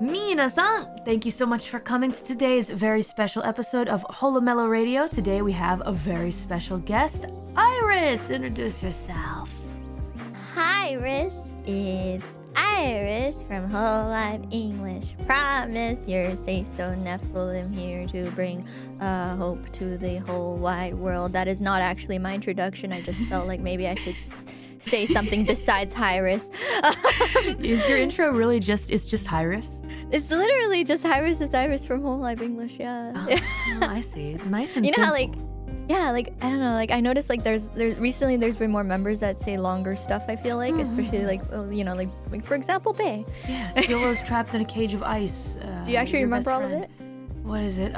Minasan, thank you so much for coming to today's very special episode of HOLOMELO Radio. Today we have a very special guest, IRyS. Introduce yourself. Hi, IRyS. It's IRyS from HoloLive English. Promise your say-so Nephilim here to bring hope to the whole wide world. That is not actually my introduction. I just felt like maybe I should say something besides IRyS. Is your intro really just IRyS? It's literally just IRyS. It's IRyS from HoloLive English, yeah. Oh, I see. Nice and you know simple. how I don't know, I noticed there's recently there's been more members that say longer stuff, I feel like, especially like for example, Bae. Yeah, Steel Rose trapped in a cage of ice. Do you actually remember all of it? What is it?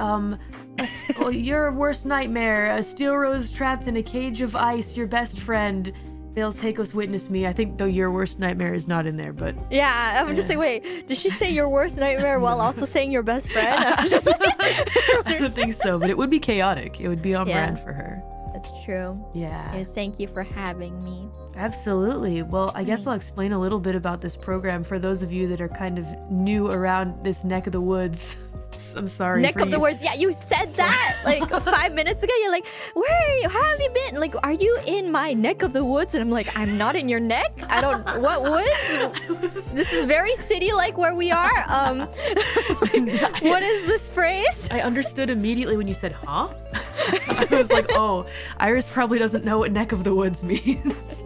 Your worst nightmare. A Steel Rose trapped in a cage of ice. Your best friend. Fails Heiko's witness me. I think though your worst nightmare is not in there, but yeah, I'm just like, wait, did she say your worst nightmare while also saying your best friend? I'm just like, I don't think so, but it would be chaotic. It would be on brand for her. That's true. Yeah. Yes, thank you for having me. Absolutely. Well, I guess I'll explain a little bit about this program for those of you that are kind of new around this neck of the woods. I'm sorry. Neck of the woods. Yeah, you said that like 5 minutes ago. You're like, where are you? How have you been? Like, are you in my neck of the woods? And I'm like, I'm not in your neck. I don't. What woods? This is very city-like where we are. What is this phrase? I understood immediately when you said, huh? I was like, oh, IRyS probably doesn't know what neck of the woods means.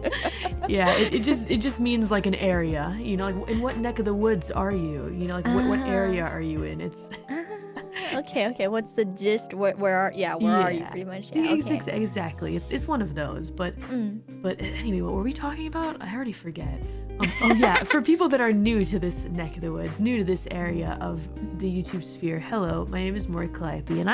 Yeah, it just means like an area. You know, like in what neck of the woods are you? You know, like what area are you in? It's. Okay. What's the gist? Where are you pretty much? Yeah, okay. Exactly. It's one of those. But anyway, what were we talking about? I already forget. Oh yeah, for people that are new to this neck of the woods, new to this area of the YouTube sphere, hello, my name is Mori, and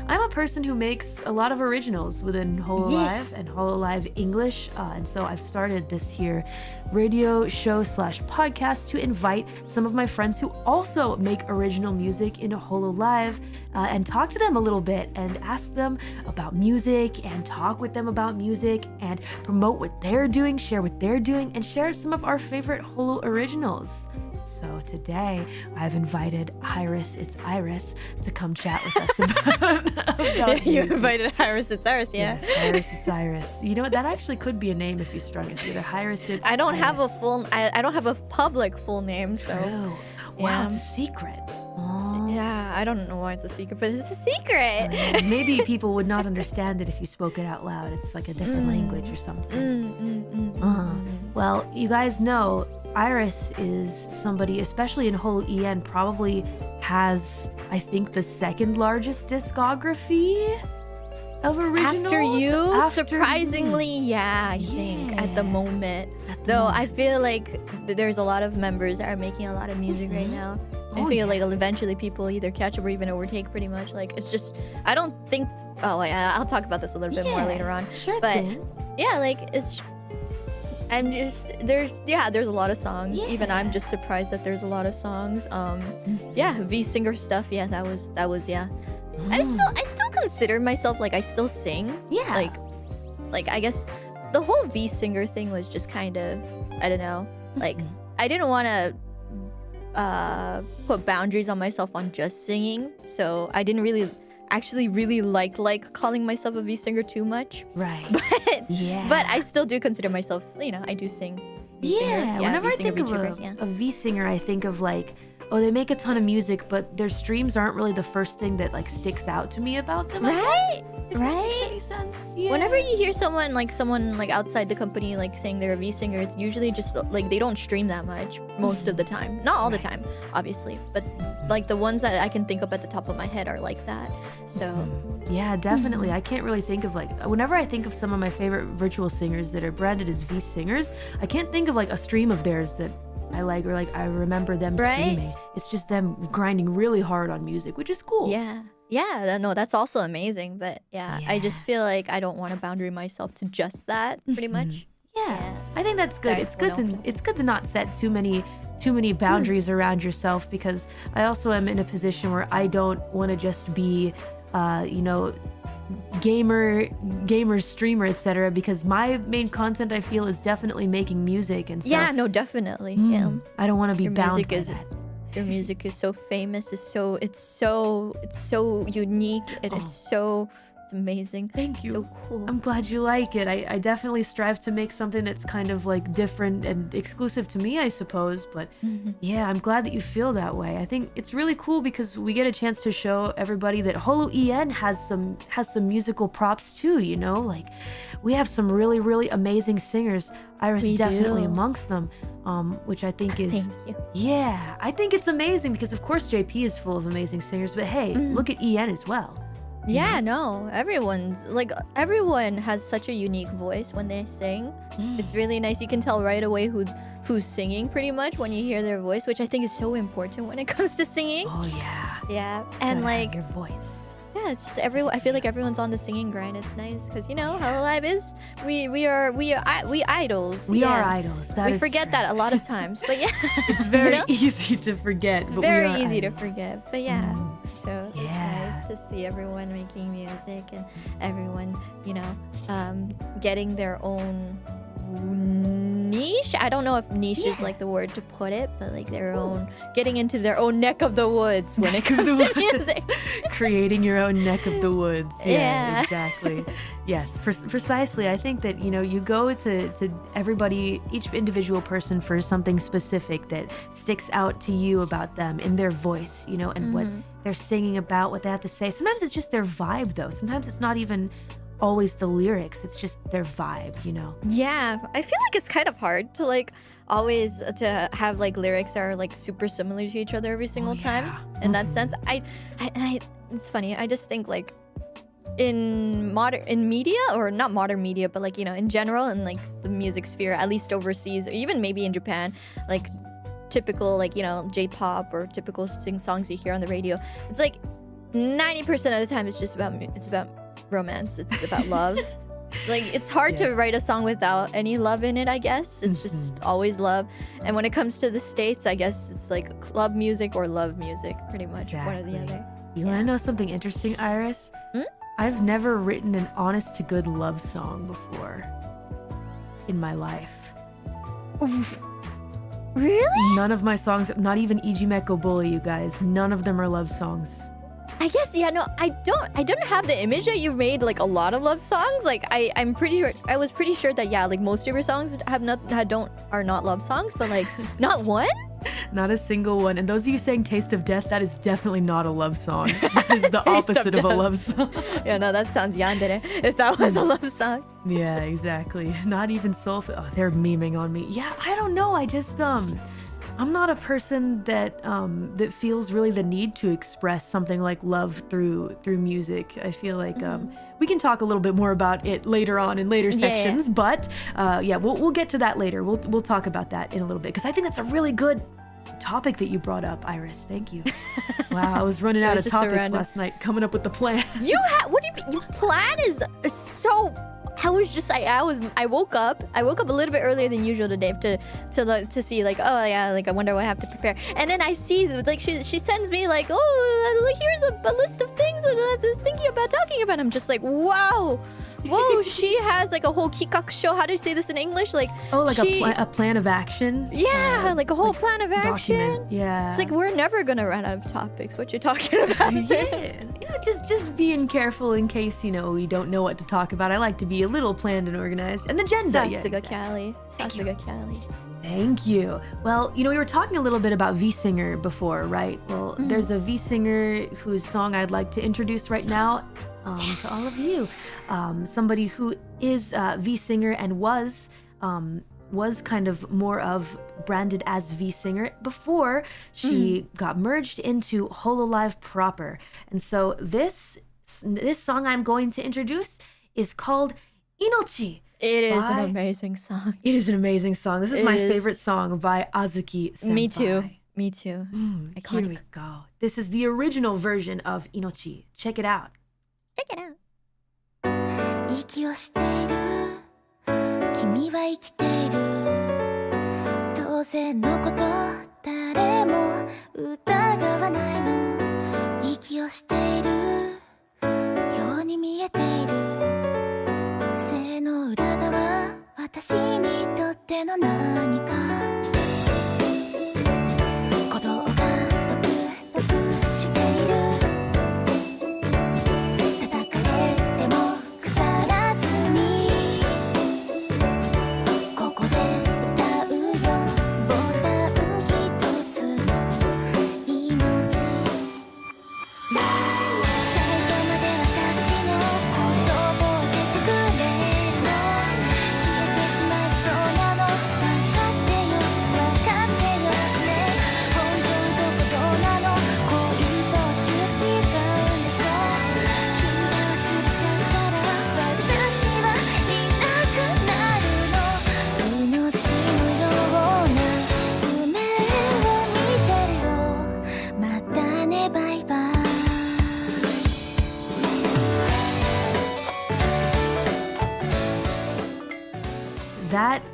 I'm a person who makes a lot of originals within HoloLive and HoloLive English, and so I've started this here radio show / podcast to invite some of my friends who also make original music into HoloLive and talk to them a little bit and ask them about music and talk with them about music and promote what they're doing, share what they're doing, and share some of our favorite Holo originals. So today I've invited IRyS, it's IRyS, to come chat with us about You invited IRyS, it's IRyS, yeah. Yes, IRyS, it's IRyS. You know what? That actually could be a name if you strung it together. IRyS, it's I don't have IRyS. I don't have a public full name, so. True. Wow, it's a secret. Oh. Yeah, I don't know why it's a secret, but it's a secret. Maybe people would not understand it if you spoke it out loud. It's like a different language or something. Well, you guys know IRyS is somebody, especially in Holo EN, probably has, I think, the second largest discography of originals. After you? Surprisingly, yeah, I think, at the moment. Though I feel like there's a lot of members that are making a lot of music right now. I feel like eventually people either catch up or even overtake pretty much. Like, it's just, I don't think, I'll talk about this a little bit more later on. Sure but thing. Yeah, like, it's, there's a lot of songs. Yeah. Even I'm just surprised that there's a lot of songs. V singer stuff. Yeah, that was yeah. I still consider myself like I still sing. Yeah. Like I guess the whole V singer thing was just kind of, I don't know. Like I didn't want to put boundaries on myself on just singing, so I didn't really like calling myself a V singer too much. Right. But I still do consider myself, I do sing. Yeah, whenever I think of VTuber, a V singer, I think of like, oh, they make a ton of music, but their streams aren't really the first thing that like sticks out to me about them. Right? If that makes any sense. Yeah. Whenever you hear someone outside the company like saying they're a V singer, it's usually just like they don't stream that much most of the time. Not all the time, obviously, but like the ones that I can think of at the top of my head are like that. So yeah, definitely. I can't really think of whenever I think of some of my favorite virtual singers that are branded as V singers, I can't think of like a stream of theirs that I like, or like I remember them streaming. It's just them grinding really hard on music, which is cool. Yeah, no, that's also amazing. But yeah, I just feel like I don't want to boundary myself to just that, pretty much. Yeah, I think that's good. Sorry, it's good to not set too many boundaries around yourself, because I also am in a position where I don't want to just be, gamer, streamer, etc. Because my main content, I feel, is definitely making music, and so yeah, no, definitely. I don't want to be Your bound music by is that. Your music is so famous. It's so unique, and it's amazing. Thank you. So cool. I'm glad you like it. I definitely strive to make something that's kind of like different and exclusive to me, I suppose. But yeah, I'm glad that you feel that way. I think it's really cool because we get a chance to show everybody that HoloEN has some musical props too, you know? Like, we have some really, really amazing singers. IRyS is definitely amongst them, which I think is... Thank you. Yeah, I think it's amazing because of course JP is full of amazing singers, but hey, look at EN as well. Yeah, no, everyone has such a unique voice when they sing. It's really nice. You can tell right away who's singing pretty much when you hear their voice, which I think is so important when it comes to singing. Oh yeah. Yeah, and like your voice. Yeah, it's just everyone. I feel like everyone's on the singing grind. It's nice because you know, HoloLive is we idols. We are idols. We forget that a lot of times, but yeah, it's very easy to forget. It's but very we are easy idols. to forget, but yeah. So Yeah. it's nice to see everyone making music and everyone, you know, getting their own niche. I don't know if niche is like the word to put it, but like their own, getting into their own neck of the woods when it comes to music. Creating your own neck of the woods. Yeah. Exactly. Yes, precisely. I think that, you know, you go to everybody, each individual person for something specific that sticks out to you about them in their voice, you know, and what they're singing about, what they have to say. Sometimes it's just their vibe, though. Sometimes it's not even always the lyrics. It's just their vibe, you know? Yeah, I feel like it's kind of hard to like always to have like lyrics that are like super similar to each other every single time. In that sense, I it's funny. I just think like in media, or not modern media, but like, you know, in general, in like the music sphere, at least overseas, or even maybe in Japan, like typical like, you know, J-pop or typical songs you hear on the radio, it's like 90% of the time it's about romance. It's about love. Like, it's hard to write a song without any love in it, I guess. It's just always love. And when it comes to the States, I guess it's like club music or love music, pretty much. One or the other. You want to know something interesting, IRyS? I've never written an honest to good love song before in my life. Really? None of my songs, not even Ijimeko Bully, you guys, none of them are love songs. I guess, yeah, no, I don't have the image that you've made like a lot of love songs. Like I'm pretty sure, I was pretty sure that, yeah, like most of your songs are not love songs, but like not one? Not a single one. And those of you saying Taste of Death, that is definitely not a love song. That is the opposite of a love song. Yeah, no, that sounds yandere if that was a love song. Yeah, exactly. Not even soulful. Oh, they're memeing on me. Yeah, I don't know. I just I'm not a person that that feels really the need to express something like love through music. I feel like we can talk a little bit more about it later on in later sections, but yeah, we'll get to that later. We'll talk about that in a little bit because I think that's a really good topic that you brought up, IRyS. Thank you. Wow, I was running out of topics last night, coming up with the plan. What do you mean? Your plan is so. I woke up a little bit earlier than usual today to see like, oh yeah, like I wonder what I have to prepare. And then I see like she sends me like, oh, like here's a list of things that I was thinking about talking about. I'm just like, wow. Whoa, she has like a whole kikakusho. How do you say this in English? Like, a plan of action. Yeah, like a whole plan of action. Document. Yeah. It's like we're never gonna run out of topics. What you talking about? Yeah, just being careful in case, you know, we don't know what to talk about. I like to be a little planned and organized. And the agenda. Sasuga Callie. Thank you. Well, you know, we were talking a little bit about V-Singer before, right? Well, there's a V-Singer whose song I'd like to introduce right now. To all of you, somebody who is V-Singer and was kind of more of branded as V-Singer before she got merged into HOLOLIVE proper. And so this song I'm going to introduce is called Inochi. It is an amazing song. It is an amazing song. This is my favorite song by Azuki senpai. Me too. Here we go. This is the original version of Inochi. Check it out. Check it out. 息をしている君は生きている当然のこと誰も疑わないの息をしているように見えている背の裏側私にとっての何か鼓動が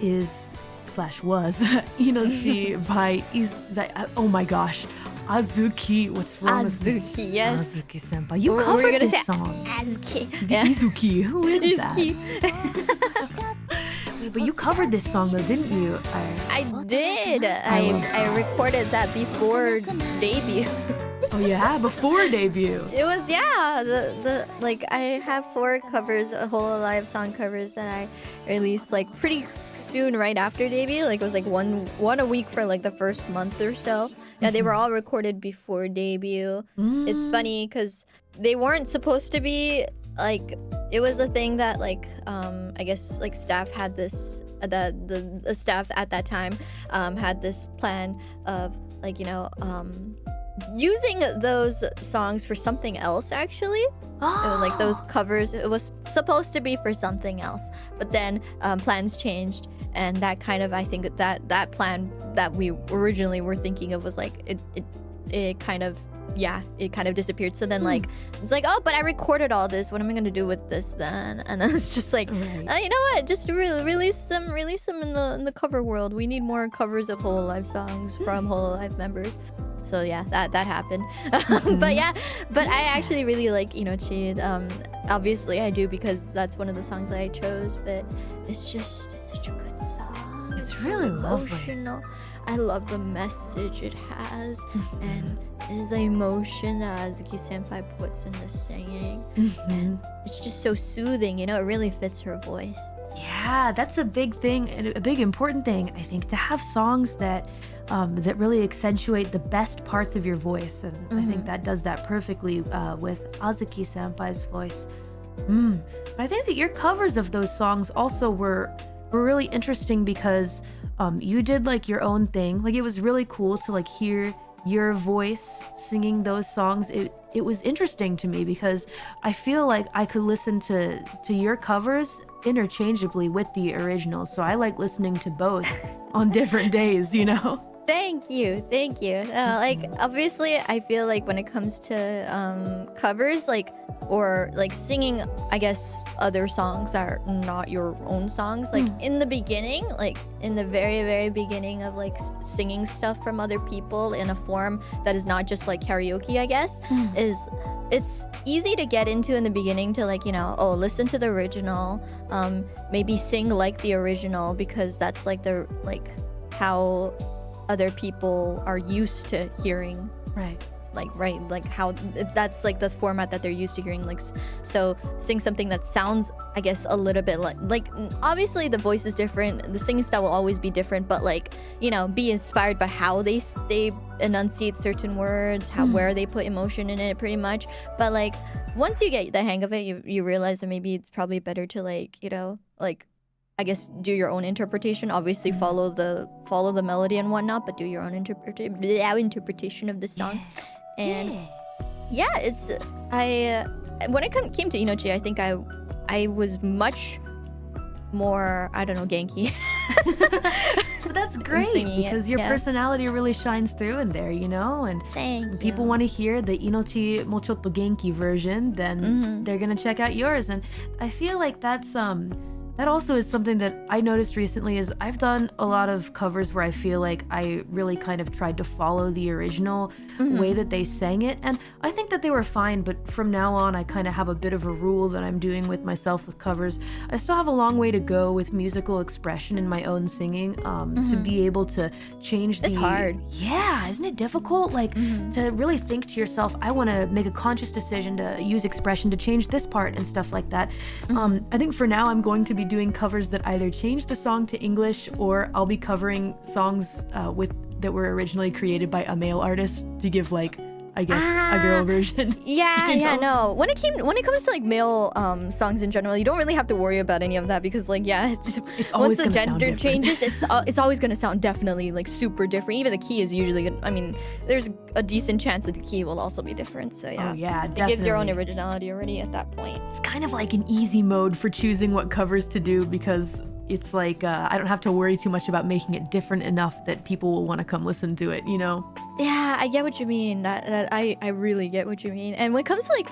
is / was Inochi by oh my gosh, Azuki. What's wrong with me? Azuki, yes. Azuki senpai. You covered this song. Azuki. Izuki. Who is Izuki. that? Wait, but you covered this song though, didn't you? I did. I recorded that before debut. Oh yeah, before debut. It was the like I have 4 covers, HOLOLIVE song covers that I released like pretty soon right after debut. Like it was like one a week for like the first month or so. Yeah, they were all recorded before debut. It's funny because they weren't supposed to be like. It was a thing that like I guess like staff had this the staff at that time had this plan of like using those songs for something else actually. It was like those covers, it was supposed to be for something else, but then plans changed, and that kind of, I think that plan that we originally were thinking of was like it kind of disappeared. So then like it's like, oh, but I recorded all this, what am I gonna do with this then? And then it's just like, you know what, just release them in the cover world. We need more covers of HOLOLIVE songs from HOLOLIVE members. So yeah, that happened. But I actually really like Inochi. Obviously I do because that's one of the songs that I chose, but it's such a good song. It's really emotional. lovely. I love the message it has, and is the emotion that Azuki senpai puts in the singing. And it's just so soothing, it really fits her voice. Yeah, that's a big thing, and a big important thing, I think, to have songs that really accentuate the best parts of your voice, and I think that does that perfectly with Azuki senpai's voice. But I think that your covers of those songs also were really interesting because you did like your own thing. Like it was really cool to like hear your voice singing those songs. It was interesting to me because I feel like I could listen to your covers interchangeably with the original. So I like listening to both on different days, Thank you. Like obviously I feel like when it comes to covers, like, or like singing, I guess other songs are not your own songs, like in the beginning, like in the very, very beginning of like singing stuff from other people in a form that is not just like karaoke, I guess, it's easy to get into in the beginning to like, listen to the original, maybe sing like the original because that's like how other people are used to hearing, like how that's like this format that they're used to hearing, like, so sing something that sounds, I guess, a little bit like obviously the voice is different, the singing style will always be different, but like, be inspired by how they enunciate certain words, where they put emotion in it, pretty much. But like once you get the hang of it, you realize that maybe it's probably better to like, like, I guess, do your own interpretation. Obviously, follow the melody and whatnot, but do your own interpretation of the song. And yeah, it's when it came to Inochi, I think I was much more, I don't know, Genki. But that's great because your personality really shines through in there, and Thank people want to hear the Inochi mo chotto genki version, then they're gonna check out yours. And I feel like that's that also is something that I noticed recently is I've done a lot of covers where I feel like I really kind of tried to follow the original way that they sang it. And I think that they were fine, but from now on, I kind of have a bit of a rule that I'm doing with myself with covers. I still have a long way to go with musical expression in my own singing to be able to change It's hard. Yeah, isn't it difficult? Like to really think to yourself, I want to make a conscious decision to use expression to change this part and stuff like that. I think for now, I'm going to be doing covers that either change the song to English, or I'll be covering songs that were originally created by a male artist to give like, I guess, a girl version. No. When it comes to like male songs in general, you don't really have to worry about any of that because like it's once always the gender changes, it's always gonna sound definitely like super different. Even the key is usually gonna, I mean, there's a decent chance that the key will also be different. So yeah, definitely. It gives your own originality already at that point. It's kind of like an easy mode for choosing what covers to do because it's like I don't have to worry too much about making it different enough that people will want to come listen to it, Yeah, I get what you mean. That I really get what you mean. And when it comes to like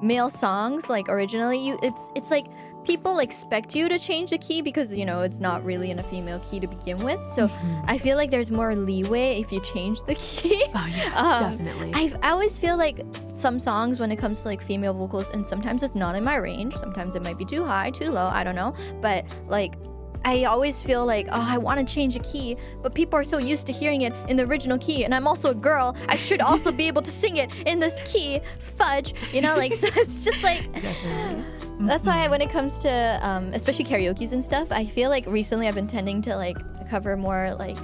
male songs, like originally, it's like people expect you to change the key because, you know, it's not really in a female key to begin with. So I feel like there's more leeway if you change the key. Oh yeah, definitely. I always feel like some songs when it comes to like female vocals, and sometimes it's not in my range. Sometimes it might be too high, too low, I don't know. But like, I always feel like, oh, I want to change a key, but people are so used to hearing it in the original key, and I'm also a girl. I should also be able to sing it in this key. Fudge, you know, like, so it's just like, Definitely. that's why when it comes to, especially karaoke's and stuff, I feel like recently I've been tending to like cover more like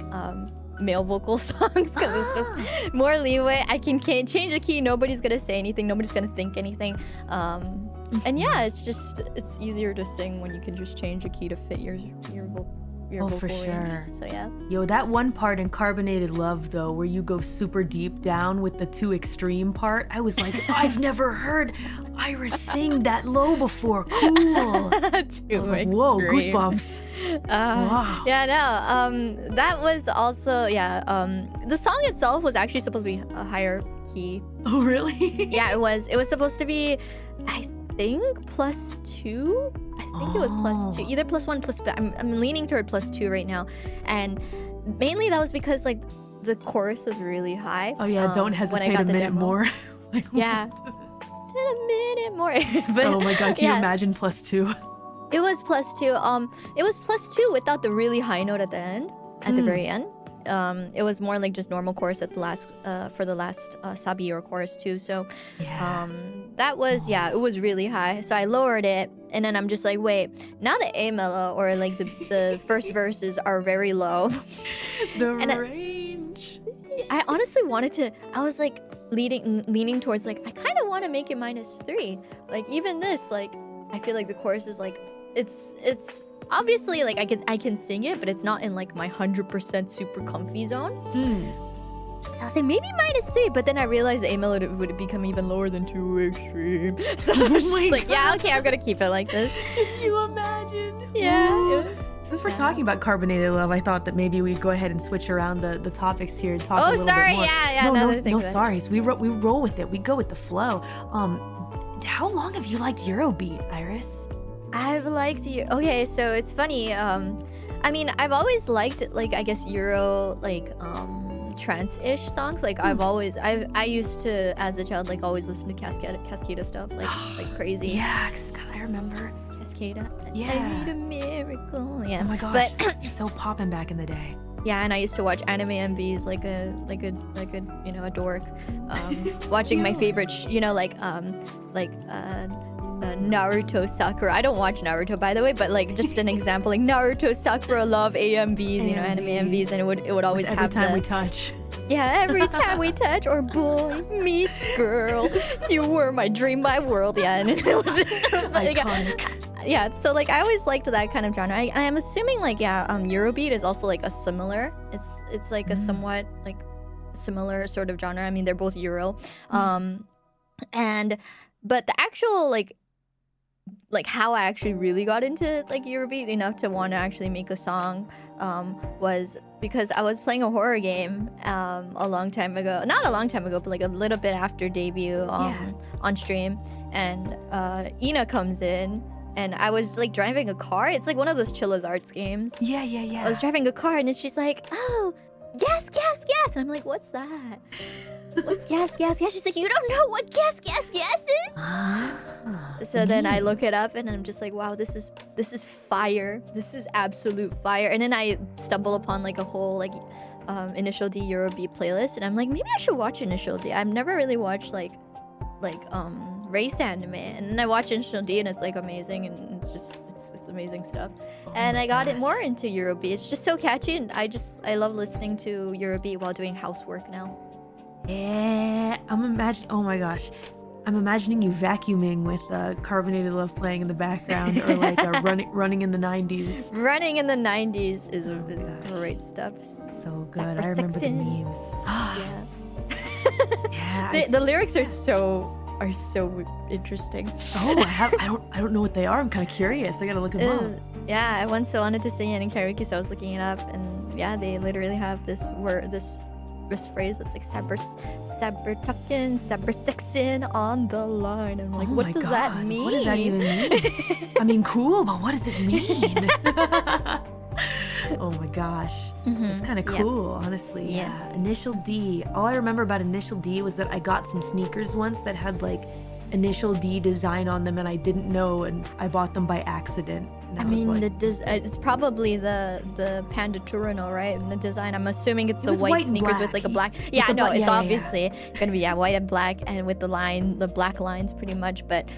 male vocal songs because it's just more leeway. I can change the key. Nobody's gonna say anything. Nobody's gonna think anything. And yeah, it's easier to sing when you can just change the key to fit your vocal for range. sure. So yeah. Yo, that one part in Carbonated Love though, where you go super deep down with the too extreme part, I was like, I've never heard IRyS sing that low before. Cool. I was like, whoa, goosebumps. Wow. Yeah, no. That was also the song itself was actually supposed to be a higher key. Oh really? Yeah, it was. It was supposed to be, I think, +2. I think it was +2, either +1, +2. I'm leaning toward +2 right now, and mainly that was because like the chorus was really high. Oh yeah, don't hesitate a minute more. Like, yeah, a minute more. But, oh my god, can you imagine +2? It was +2. It was +2 without the really high note at the end, at the very end. It was more like just normal chorus at the last, for the last sabi or chorus too. So, that was it was really high. So I lowered it, and then I'm just like, wait, now the A mellow or like the first verses are very low. The range. I honestly wanted to. I was like leaning towards like I kind of want to make it -3. Like even this, like I feel like the chorus is like it's. Obviously, like I can sing it, but it's not in like my 100% super comfy zone. So I was like, maybe -3, but then I realized the A melody would become even lower than too extreme. So I was just like, yeah, okay, I'm gonna keep it like this. Can you imagine? Yeah. Since we're talking about Carbonated Love, I thought that maybe we'd go ahead and switch around the topics here and talk a little bit more. Yeah. No sorries. We roll with it. We go with the flow. How long have you liked Eurobeat, IRyS? I've liked you. Okay, so it's funny. I mean, I've always liked like I guess Euro like trance-ish songs. Like I used to as a child like always listen to Cascada stuff like crazy. Yeah, God, I remember Cascada. Yeah. I need a miracle. Yeah. Oh my gosh, but so poppin' back in the day. Yeah, and I used to watch anime MVs like a you know a dork, watching my favorite Naruto Sakura. I don't watch Naruto by the way, but like just an example, like Naruto Sakura love AMVs, you know, anime MVs, and it would always have every time we touch. Yeah, every time we touch, or boy meets girl, you were my dream, my world. Yeah, and it was iconic. Yeah, so like I always liked that kind of genre. I'm assuming like Eurobeat is also like a similar. It's like a somewhat like similar sort of genre. I mean, they're both Euro, but the actual like how I actually really got into like Eurobeat enough to want to actually make a song was because I was playing a horror game a long time ago. Not a long time ago, but like a little bit after debut on stream, and Ina comes in. And I was like driving a car. It's like one of those Chilla's Arts games. Yeah. I was driving a car and she's like, oh, gas. And I'm like, what's that? What's gas? She's like, you don't know what gas is? So then I look it up and I'm just like, wow, this is fire. This is absolute fire. And then I stumble upon like a whole like Initial D Eurobeat playlist. And I'm like, maybe I should watch Initial D. I've never really watched like race anime, and then I watch Initial D and it's like amazing, and it's amazing stuff. And I got it more into Eurobeat. It's just so catchy, and I love listening to Eurobeat while doing housework now. Yeah, oh my gosh, I'm imagining you vacuuming with Carbonated Love playing in the background, or like running in the 90s. Running in the 90s is great stuff. So good. I remember the memes. Yeah. The lyrics are so interesting. Oh, I don't know what they are. I'm kind of curious. I gotta look them up. Yeah, I once wanted to sing it in karaoke, so I was looking it up, and yeah, they literally have this this phrase that's like Sabertuckin, Sabersexin on the line. I'm like, Oh what my does God. that mean? What does that even mean? I mean, cool, but what does it mean? Oh my gosh. It's kind of cool, honestly. Yeah. Initial D. All I remember about Initial D was that I got some sneakers once that had like Initial D design on them and I didn't know, and I bought them by accident. And I mean, like, it's probably the Panda Turino, right? And the design, I'm assuming it's the white sneakers with like a black. Yeah, no, it's obviously gonna be white and black, and with the black lines, pretty much. But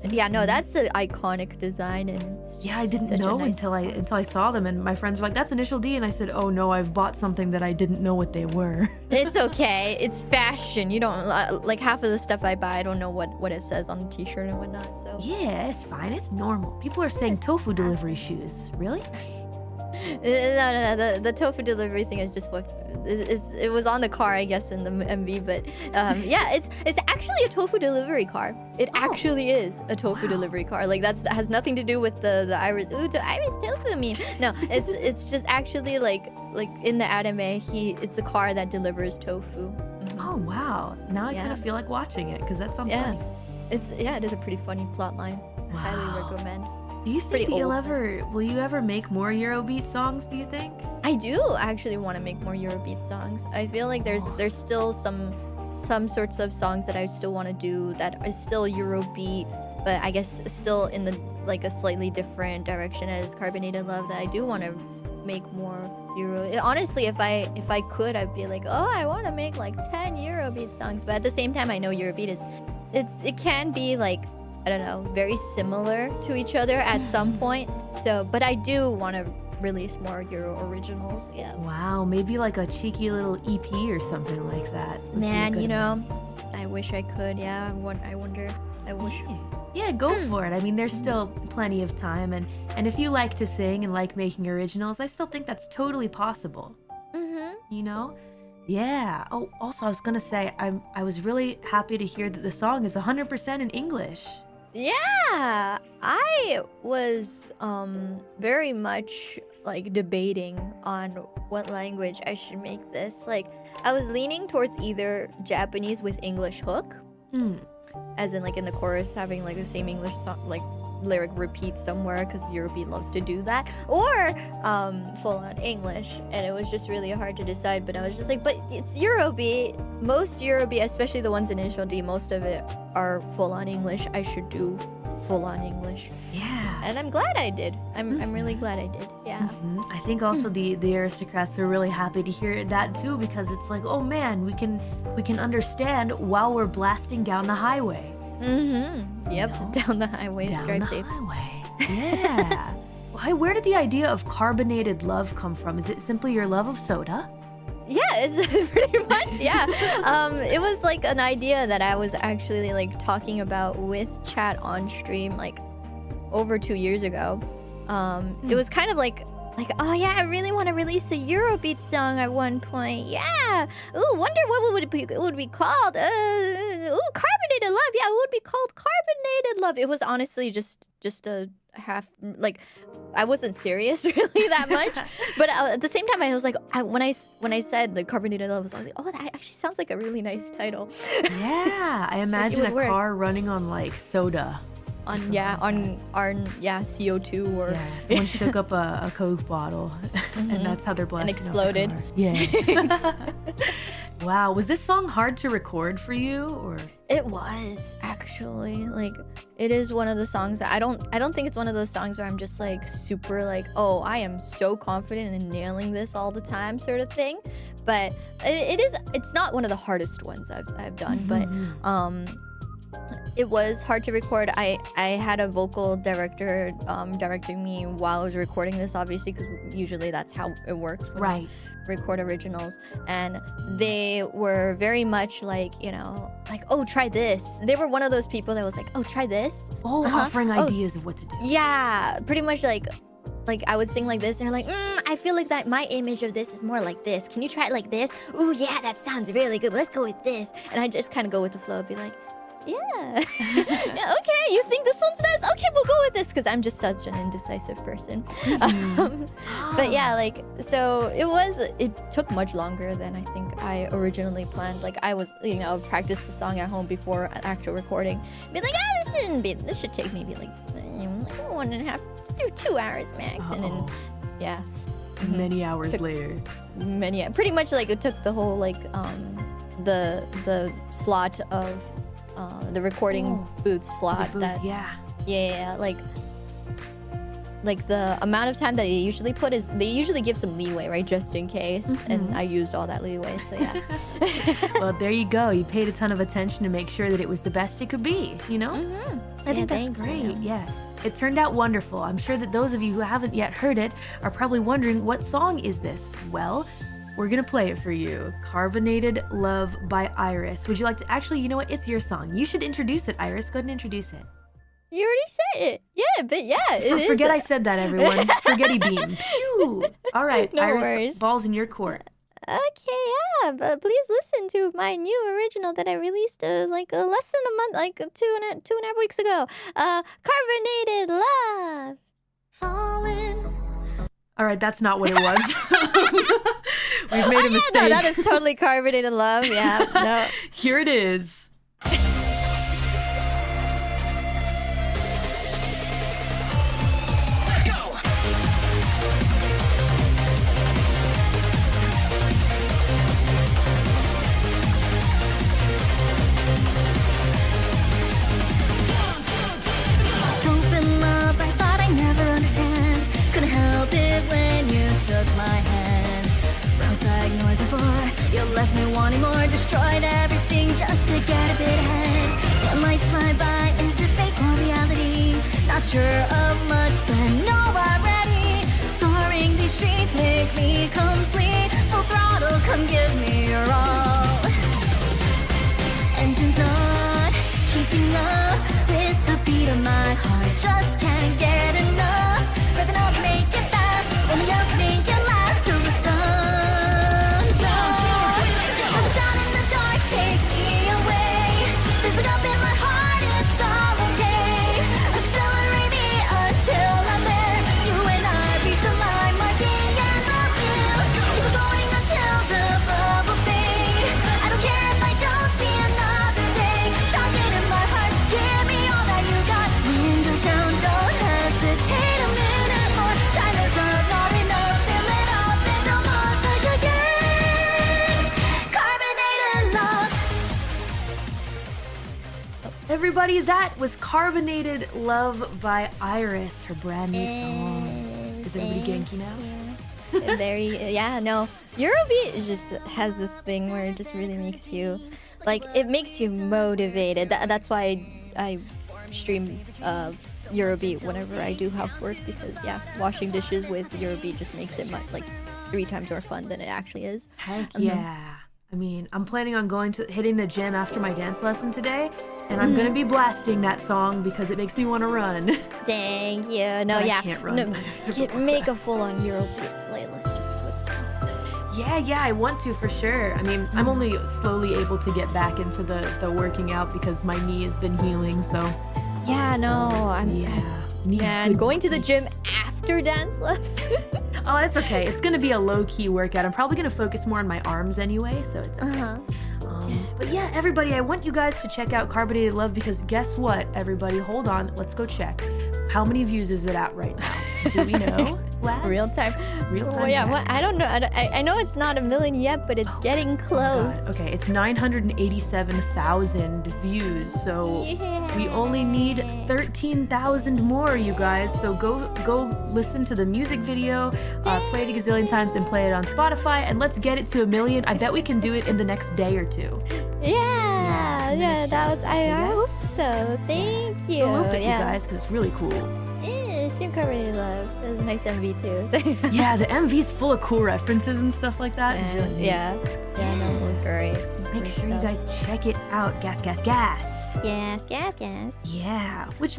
yeah, no, that's an iconic design, and it's just I didn't know until I saw them, and my friends were like, "That's Initial D," and I said, "Oh no, I've bought something that I didn't know what they were." It's okay. It's fashion. You don't like half of the stuff I buy. I don't know what it says on the T-shirt and whatnot. So yeah, it's fine. It's normal. People are saying tofu delivery shoes. Really? No. The tofu delivery thing is just what it was on the car, I guess, in the MV. But yeah, it's actually a tofu delivery car. It actually is a tofu delivery car. Like that has nothing to do with the IRyS. Ooh, the IRyS tofu meme. No, it's just actually like in the anime, it's a car that delivers tofu. Oh wow! Now I kind of feel like watching it because that sounds funny. It is a pretty funny plot line. I highly recommend. Do you think that will you ever make more Eurobeat songs, do you think? I do actually want to make more Eurobeat songs. I feel like there's still some sorts of songs that I still want to do that is still Eurobeat, but I guess still in the like a slightly different direction as Carbonated Love, that I do want to make more Euro. Honestly, if I could, I'd be like, oh, I want to make like 10 Eurobeat songs. But at the same time, I know Eurobeat it can be like, I don't know, very similar to each other at some point. So, but I do want to release more Euro originals. Yeah. Wow, maybe like a cheeky little EP or something like that. Man, you know, I wish I could. Yeah, I wonder. I wish. Yeah, go for it. I mean, there's still plenty of time, and if you like to sing and like making originals, I still think that's totally possible. You know? Yeah. Oh, also, I was gonna say, I was really happy to hear that the song is 100% in English. Yeah, I was very much like debating on what language I should make this. Like, I was leaning towards either Japanese with English hook, as in like in the chorus having like the same English song, like lyric repeat somewhere, because Eurobeat loves to do that, or full on English. And it was just really hard to decide, but I was just like, but it's Eurobeat. Most Eurobeat, especially the ones in Initial D, most of it are full on English. I should do full on English. Yeah. And I'm glad I did. I'm really glad I did. Yeah. I think also the aristocrats were really happy to hear that too, because it's like, oh man, we can understand while we're blasting down the highway. Yep, you know? Down the highway. Drive safe. Highway. Yeah. Where did the idea of carbonated love come from? Is it simply your love of soda? Yeah, it's pretty much, yeah. It was like an idea that I was actually like talking about with chat on stream like over 2 years ago. It was kind of like, oh yeah, I really want to release a Eurobeat song at one point. Yeah. Ooh, wonder what would it be called? Ooh, Carbonated Love. Yeah, it would be called Carbonated Love. It was honestly just a half, like, I wasn't serious really that much. But at the same time, I was like, when I said the Carbonated Love, I was like, oh, that actually sounds like a really nice title. Yeah, I imagine a car running on like soda. On CO2 or someone shook up a Coke bottle and that's how they're blasting. And exploded. Yeah. Wow, was this song hard to record for you, or? It was actually, like, it is one of the songs that I don't think it's one of those songs where I'm just like super like, oh, I am so confident in nailing this all the time sort of thing. But it's not one of the hardest ones I've done, but it was hard to record. I had a vocal director directing me while I was recording this, obviously, because usually that's how it works when I record originals. And they were very much like, you know, like, oh, try this. They were one of those people that was like, oh, try this. Offering ideas of what to do. Yeah, pretty much like I would sing like this, and they're like, I feel like that my image of this is more like this. Can you try it like this? Ooh, yeah, that sounds really good. Let's go with this. And I just kind of go with the flow, be like, Yeah. Yeah. Okay, you think this one's nice? Okay, we'll go with this because I'm just such an indecisive person. But yeah, like, so it took much longer than I think I originally planned. Like, I was, practice the song at home before an actual recording. Be like, this should take maybe like 1.5 to 2 hours max. And then, yeah. Many hours later. Pretty much like it took the whole like the slot of the recording booth slot. Like the amount of time that they usually put is they usually give some leeway, right, just in case. And I used all that leeway, so yeah. Well, there you go. You paid a ton of attention to make sure that it was the best it could be, I think that's great. Yeah. It turned out wonderful. I'm sure that those of you who haven't yet heard it are probably wondering, what song is this? Well, we're gonna play it for you. Carbonated Love by IRyS. Would you like to, actually, you know what? It's your song. You should introduce it, IRyS. Go ahead and introduce it. You already said it. Yeah, but yeah. Forget I said that, everyone. Forgetty beam. Phew. All right, no IRyS, worries. Ball's in your court. Okay, yeah, but please listen to my new original that I released less than a month, like two and a half weeks ago. Carbonated Love. Falling. All right, that's not what it was. We've made a mistake. No, that is totally Carbonated Love. Yeah, no. Here it is. When you took my hand, roads I ignored before, you left me wanting more, destroyed everything just to get a bit ahead. When lights fly by, is it fake or reality? Not sure of much, but know I'm ready. Soaring these streets make me complete. Full throttle, come give me your all. Engines on, keeping up with the beat of my heart. Just can't get enough. Revving up, make it fast. Only else think it lasts till the sun's up. Have a shot in the dark, take me away. Fizzling up in my heart, it's all okay. Accelerate me until I'm there. You and I reach the line, marking and the wheels. Keep it going until the bubbles fade. I don't care if I don't see another day. Shock it in my heart, give me all that you got. Windows down, don't hesitate a minute more. Time is up, not enough. Fill it up and don't look back again. Carbonated love. Everybody, that was Carbonated Love by IRyS, her brand new song. Is everybody Genki now? Very, yeah, no. Eurobeat just has this thing where it just really makes you, like, it makes you motivated. That's why I stream Eurobeat whenever I do housework, because, yeah, washing dishes with Eurobeat just makes it, 3 times more fun than it actually is. Heck yeah. I mean, I'm planning on hitting the gym after my dance lesson today, and I'm gonna be blasting that song because it makes me want to run. Thank you. No, But yeah. I can't run. No, make a full-on Eurobeat playlist. Just good stuff. Yeah, I want to for sure. I mean, I'm only slowly able to get back into the working out because my knee has been healing, so. Yeah, no, need going to the gym after dance lesson. Oh, that's okay. It's gonna be a low-key workout. I'm probably gonna focus more on my arms anyway, so it's okay. But yeah, everybody, I want you guys to check out Carbonated Love because guess what, everybody? Hold on, let's go check. How many views is it at right now? Do we know? Real time. Oh, yeah, what? I don't know. I know it's not 1 million yet, but it's getting close. Okay, it's 987,000 views, so we only need 13,000 more, you guys. So go listen to the music video, play it a gazillion times, and play it on Spotify, and let's get it to 1 million. I bet we can do it in the next day or two. Yeah, that was. I hope so. Thank you. Go loop it, you guys, because it's really cool. Yeah, stream Carbonated Love. It was a nice MV too. So. Yeah, the MV's full of cool references and stuff like that. It's really neat. Yeah, no, it was great. Make sure you guys check it out. Gas. Gas. Yeah, which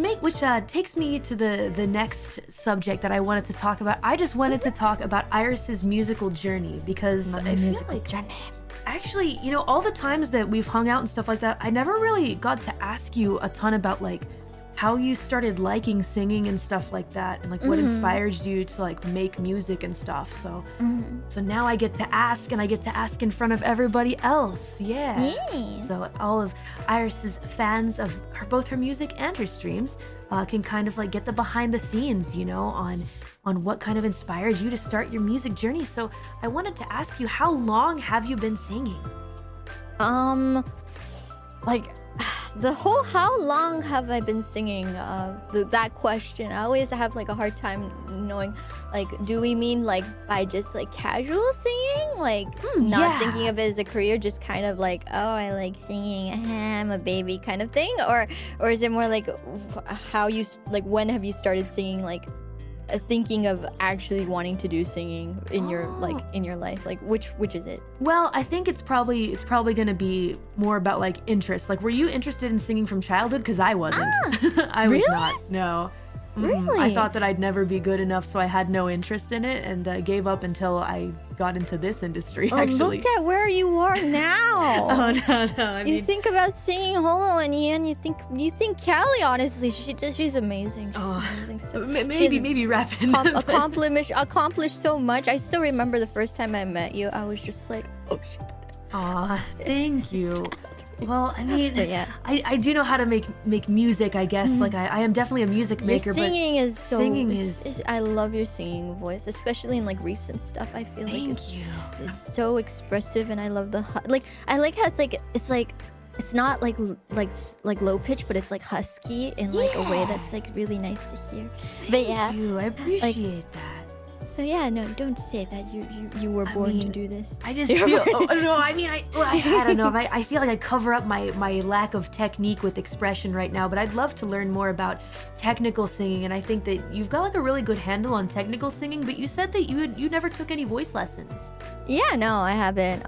takes me to the next subject that I wanted to talk about. I just wanted to talk about IRyS's musical journey because I feel like actually, all the times that we've hung out and stuff like that, I never really got to ask you a ton about like how you started liking singing and stuff like that, and like what inspired you to like make music and stuff. So now I get to ask, and I get to ask in front of everybody else. Yeah. So all of IRyS's fans of both her music and her streams can kind of like get the behind the scenes, on what kind of inspired you to start your music journey. So I wanted to ask you, how long have you been singing? How long have I been singing? That question, I always have like a hard time knowing, like, do we mean like by just like casual singing, like not thinking of it as a career, just kind of like, oh, I like singing, I'm a baby kind of thing, or is it more like how you like, when have you started singing, like thinking of actually wanting to do singing in your life, like which is it? Well, I think it's probably gonna be more about like interest. Like, were you interested in singing from childhood? Because I wasn't. I was not. No. Really? I thought that I'd never be good enough, so I had no interest in it, and gave up until I got into this industry. Actually, look at where you are now. Oh no! You think about singing Holo, and you think Callie. Honestly, she's amazing. She's amazing stuff. Maybe rapping. Accomplished so much. I still remember the first time I met you. I was just like, oh shit. Aw, thank you. Well, I mean, yeah. I do know how to make music, I guess. Like, I am definitely a music maker. Your singing but is so... Singing is... I love your singing voice, especially in, like, recent stuff. I feel like it's so expressive, and I love the... I like how it's not, like low pitch, but it's, like, husky in, like, a way that's, like, really nice to hear. Thank you. I appreciate that. So yeah, no, don't say that you were born to do this. I just feel I don't know. I feel like I cover up my lack of technique with expression right now, but I'd love to learn more about technical singing, and I think that you've got like a really good handle on technical singing, but you said that you never took any voice lessons. Yeah, no, I haven't.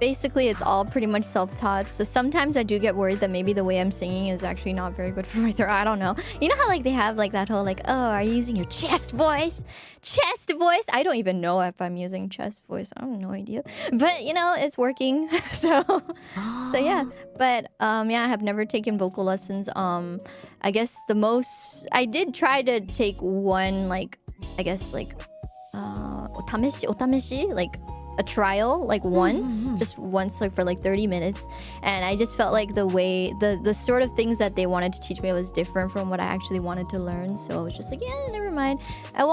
Basically, it's all pretty much self-taught. So sometimes I do get worried that maybe the way I'm singing is actually not very good for my throat. I don't know. You know how like they have like that whole like, oh, are you using your chest voice? Chest voice? I don't even know if I'm using chest voice. I have no idea. But it's working. so yeah. But yeah, I have never taken vocal lessons. I guess the most I did try to take one, like, I guess like otameshi, like a trial, like once, just once, like for like 30 minutes, and I just felt like the way the sort of things that they wanted to teach me was different from what I actually wanted to learn. So I was just like, yeah, never mind. I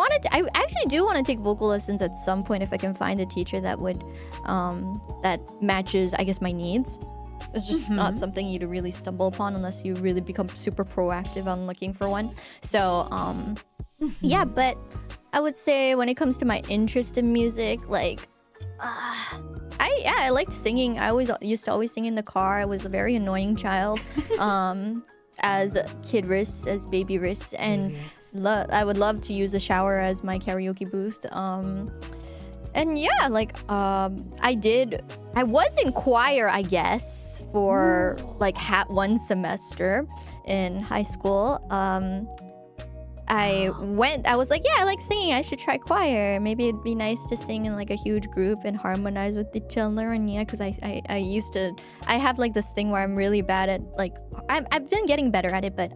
actually do want to take vocal lessons at some point if I can find a teacher that would that matches, I guess, my needs. It's just not something you'd really stumble upon unless you really become super proactive on looking for one. So yeah, but I would say when it comes to my interest in music, like I liked singing. I used to always sing in the car. I was a very annoying child, as kid RyS, as baby RyS, and I would love to use the shower as my karaoke booth. And yeah, like I was in choir, I guess, for like one semester in high school. I was like, yeah, I like singing, I should try choir. Maybe it'd be nice to sing in like a huge group and harmonize with each other. And yeah, because I have like this thing where I'm really bad at, like, I've been getting better at it, but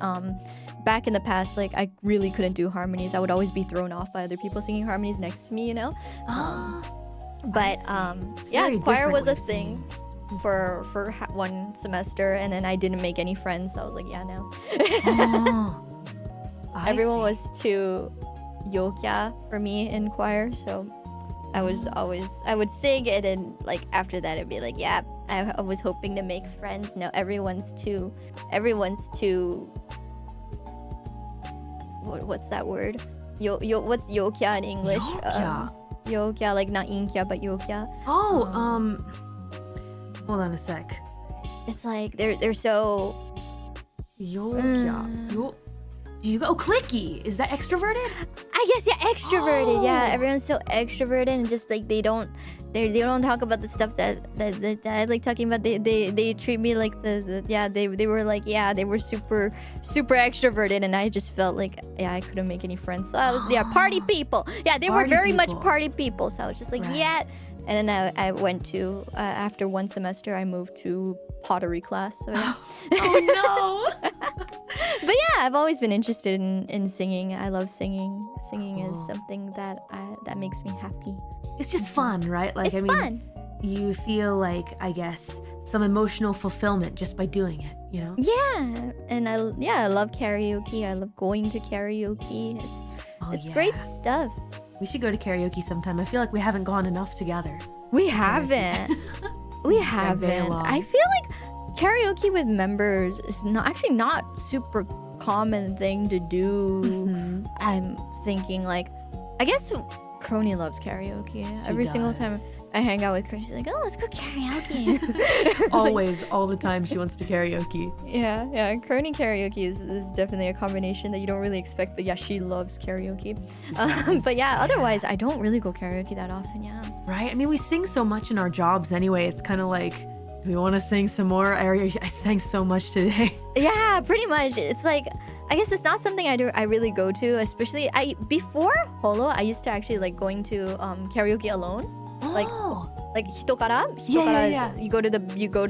back in the past, like, I really couldn't do harmonies. I would always be thrown off by other people singing harmonies next to me, but yeah, choir was a thing for one semester, and then I didn't make any friends, so I was like, yeah, no. Everyone was too yokya for me in choir, so I would sing it, and like after that it'd be like, yeah, I was hoping to make friends. No, everyone's too what's that word? What's yokya in English? Yokya, like not inkya but yokya. Hold on a sec. It's like they're so yokya. Clicky. Is that extroverted? I guess, yeah, extroverted. Yeah, everyone's so extroverted, and just like they don't talk about the stuff that I like talking about. They treat me like they were like, yeah, they were super extroverted, and I just felt like, yeah, I couldn't make any friends. So I was party people. Yeah, they were very much party people. So I was just like, yeah, And then I went to after one semester I moved to pottery class. So yeah. Oh no. But yeah, I've always been interested in singing. I love singing. Singing is Cool. something that makes me happy. It's just fun, right? Like, It's fun. You feel like, I guess, some emotional fulfillment just by doing it, you know? Yeah, and I love karaoke. I love going to karaoke. It's great stuff. We should go to karaoke sometime. I feel like we haven't gone enough together. We haven't. We haven't. along. I feel like karaoke with members is not super common thing to do. Mhm. I'm thinking like, I guess Crony loves karaoke. Every single time I hang out with Crony, she's like, "Oh, let's go karaoke." It's like- Always, all the time she wants to karaoke. yeah. Crony karaoke is definitely a combination that you don't really expect. But yeah, she loves karaoke. But yeah, otherwise I don't really go karaoke that often. Yeah. Right? I mean, we sing so much in our jobs anyway. It's kind of like, do we want to sing some more? I sang so much today. Yeah, pretty much. It's like, I guess it's not something I really go to, especially before Holo, I used to actually like going to karaoke alone. Like hitokara. Hitokara Yeah. is you go to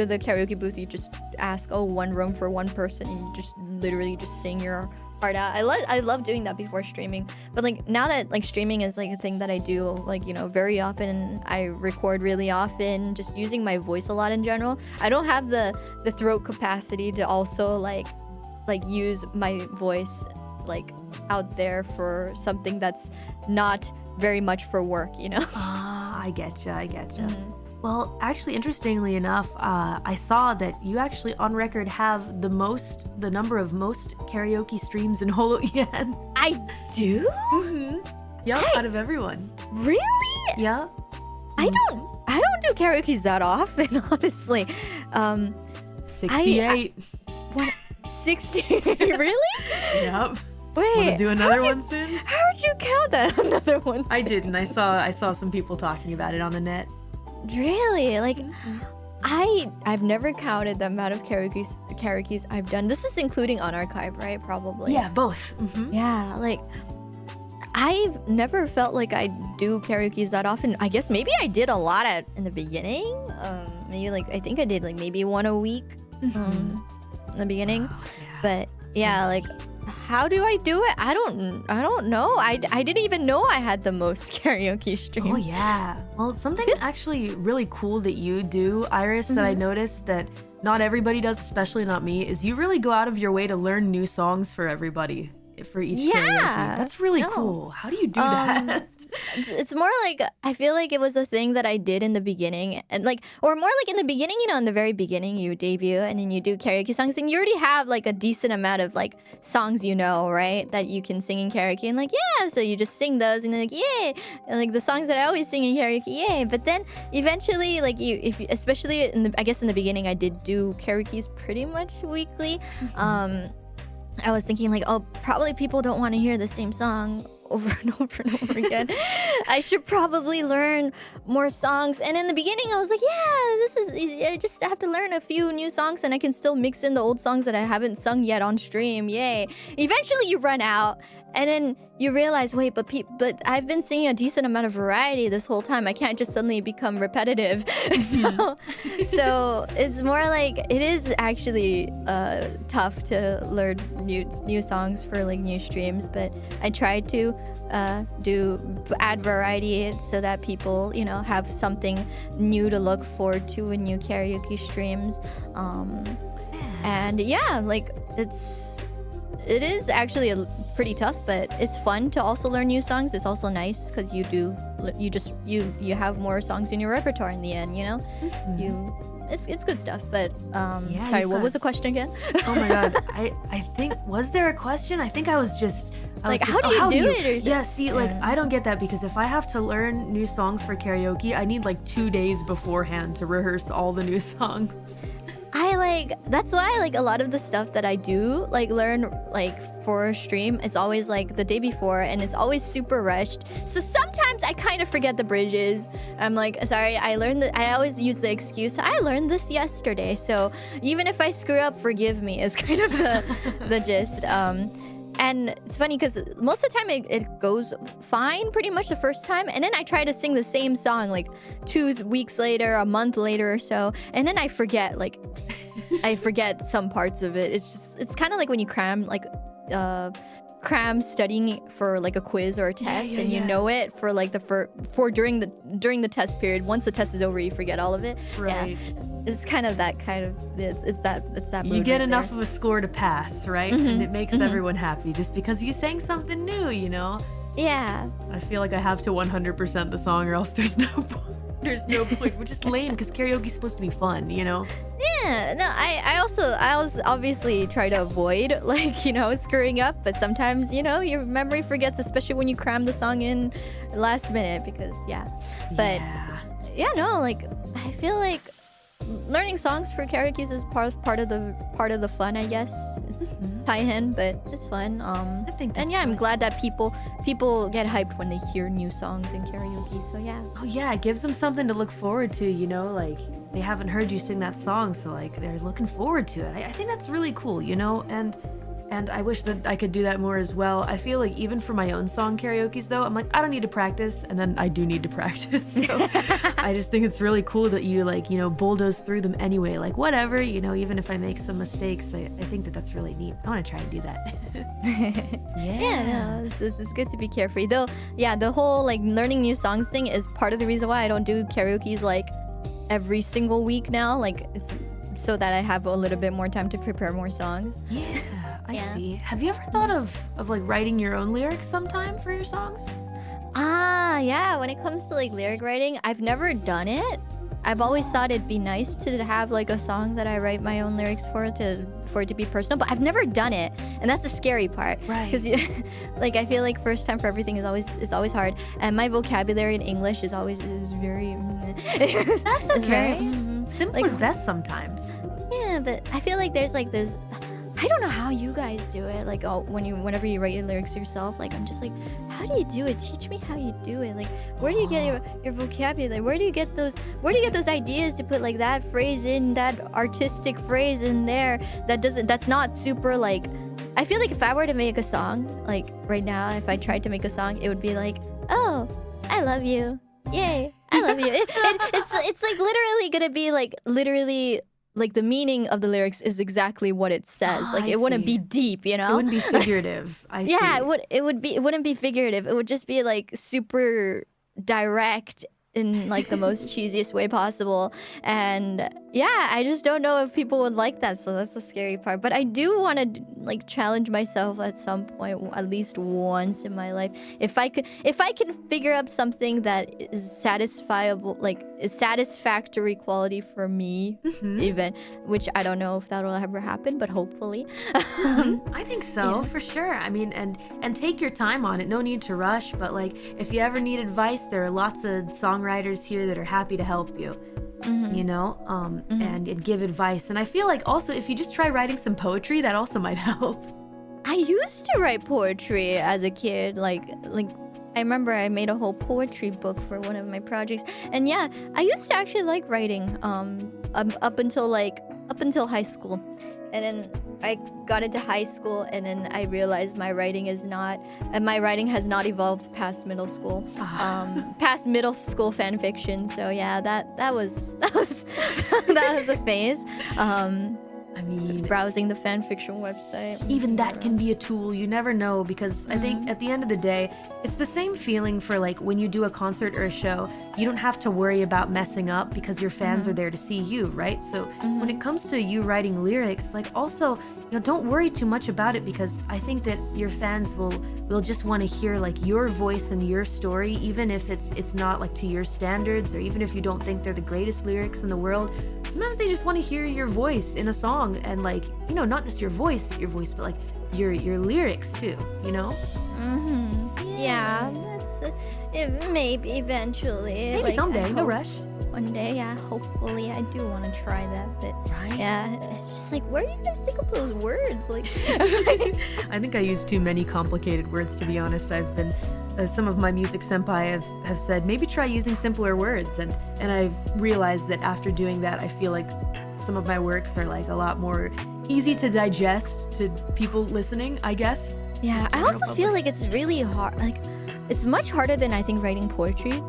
the karaoke booth, you just ask, one room for one person, and you just literally just sing your heart out. I love doing that before streaming. But like now that like streaming is like a thing that I do like, very often, I record really often, just using my voice a lot in general. I don't have the throat capacity to also like use my voice like out there for something that's not very much for work, I getcha. Mhm. Well, actually, interestingly enough, I saw that you actually on record have the number of most karaoke streams in Holo EN. I do? Mm-hmm. Yep, Hey! out of everyone. Really? Yeah. I don't do karaoke's that often, honestly. 68. What? 60? Really? Yep. Wait. Want to do another one soon? How'd you count that? Another one? I didn't. I saw some people talking about it on the net. Really? Like, I've never counted the amount of karaoke's I've done. This is including unarchived, right? Probably. Yeah, both. Mm-hmm. Yeah, like I've never felt like I do karaoke's that often. I guess maybe I did a lot in the beginning. Maybe like I think I did like maybe one a week in the beginning. Wow, yeah. But yeah, like how do I do it? I don't know. I didn't even know I had the most karaoke streams. Oh yeah. Well, something actually really cool that you do, IRyS, that I noticed that not everybody does, especially not me, is you really go out of your way to learn new songs for everybody for each karaoke. That's really cool. How do you do that? It's more like I feel like it was a thing that I did in the beginning, and like, or more like in the beginning, in the very beginning, you debut and then you do karaoke songs, and you already have like a decent amount of like songs, right, that you can sing in karaoke, and like so you just sing those, and then like yay, and like the songs that I always sing in karaoke, yay. But then eventually, like especially I guess in the beginning, I did do karaoke's pretty much weekly. I was thinking like, probably people don't want to hear the same song over and over and over again. I should probably learn more songs. And in the beginning, I was like, I just have to learn a few new songs, and I can still mix in the old songs that I haven't sung yet on stream. Yay! Eventually, you run out, and then you realize, wait, but I've been singing a decent amount of variety this whole time. I can't just suddenly become repetitive. So it's more like it is actually tough to learn new songs for like new streams, but I try to add variety so that people have something new to look forward to in new karaoke streams. And yeah, like it is actually pretty tough, but it's fun to also learn new songs. It's also nice because you have more songs in your repertoire in the end, It's good stuff. But sorry, what was the question again? Oh my god, I think, was there a question? I think I was just how do you do it? Like I don't get that, because if I have to learn new songs for karaoke, I need like 2 days beforehand to rehearse all the new songs. That's why like a lot of the stuff that I do like learn like for a stream, it's always like the day before, and it's always super rushed. So sometimes I kind of forget the bridges. I'm like, sorry, I always use the excuse, I learned this yesterday. So even if I screw up, forgive me, is kind of the gist. and it's funny because most of the time it goes fine pretty much the first time, and then I try to sing the same song like 2 weeks later, a month later or so, and then I forget I forget some parts of it. It's kind of like when you cram cram studying for like a quiz or a test, and you know it for like during the test period. Once the test is over, you forget all of it. Right. Yeah. It's kind of that it's that mood You get right enough there. of a score to pass, right? And it makes everyone happy just because you sang something new, you know? Yeah. I feel like I have to 100% the song or else there's no point, which is lame because karaoke's supposed to be fun, you know? Yeah, no, I also obviously try to avoid like, you know, screwing up, but sometimes, you know, your memory forgets, especially when you cram the song in last minute but yeah, no, like I feel like learning songs for karaoke is part of the fun, I guess. It's tie-in, but it's fun. I think that's and yeah, I'm fun. glad that people get hyped when they hear new songs in karaoke. So yeah. Oh yeah, it gives them something to look forward to, you know, like they haven't heard you sing that song, so like they're looking forward to it. I think that's really cool, you know, and I wish that I could do that more as well. I feel like even for my own song karaoke's though, I'm like, I don't need to practice, and then I do need to practice. So I just think it's really cool that you like, you know, bulldoze through them anyway. Like whatever, you know, even if I make some mistakes, I think that that's really neat. I want to try and do that. Yeah, no, it's good to be carefree. Though, yeah, the whole like learning new songs thing is part of the reason why I don't do karaoke's like every single week now. Like it's so that I have a little bit more time to prepare more songs. Yeah. I Yeah. see. Have you ever thought of like writing your own lyrics sometime for your songs? Yeah, when it comes to like lyric writing, I've never done it. I've always thought it'd be nice to have like a song that I write my own lyrics for it to be personal, but I've never done it, and that's the scary part. Right. Because like I feel like first time for everything is always hard, and my vocabulary in English is very. That's it's very, okay. Simple like- is best sometimes. Yeah, but I feel like there's I don't know how you guys do it. Like, whenever you write your lyrics yourself, like I'm just like, how do you do it? Teach me how you do it. Like, where do you get your vocabulary? Where do you get those ideas to put like that phrase in, that artistic phrase in there that's not super like. I feel like if I were to make a song, like right now, if I tried to make a song, it would be like, oh, I love you, yay, I love you. It's like literally gonna be like literally. Like the meaning of the lyrics is exactly what it says. Like it wouldn't be deep, you know? It wouldn't be figurative. I see. Yeah, it wouldn't be figurative. It would just be like super direct in like the most cheesiest way possible. And yeah, I just don't know if people would like that, so that's the scary part. But I do want to like challenge myself at some point, at least once in my life. If I can figure out something that is satisfiable, like is satisfactory quality for me, even, which I don't know if that will ever happen, but hopefully. I think so, for sure. I mean, and take your time on it. No need to rush, but like if you ever need advice, there are lots of songwriters here that are happy to help you. You know, and give advice. And I feel like also if you just try writing some poetry, that also might help. I used to write poetry as a kid. Like I remember I made a whole poetry book for one of my projects. And yeah, I used to actually like writing up until high school. And then I got into high school, and then I realized my writing has not evolved past middle school, past middle school fan fiction. So yeah, that was a phase. I mean, Browsing the fan fiction website. even that can be a tool. You never know, because I think at the end of the day, it's the same feeling for like when you do a concert or a show. You don't have to worry about messing up because your fans are there to see you, right? So when it comes to you writing lyrics, like also, you know, don't worry too much about it, because I think that your fans will just want to hear like your voice and your story, even if it's not like to your standards, or even if you don't think they're the greatest lyrics in the world. Sometimes they just want to hear your voice in a song, and like, you know, not just your voice, but like your lyrics too, you know? Yeah, that's maybe eventually. Maybe like, someday, I no hope rush. One day, yeah, hopefully. I do want to try that, but Right? yeah, it's just like, where do you guys think of those words? Like, I think I use too many complicated words, to be honest. I've been, some of my music senpai have said, maybe try using simpler words. And I've realized that after doing that, I feel like some of my works are like a lot more easy to digest to people listening, I guess. Yeah, I also feel like it's really hard. Like, it's much harder than I think writing poetry,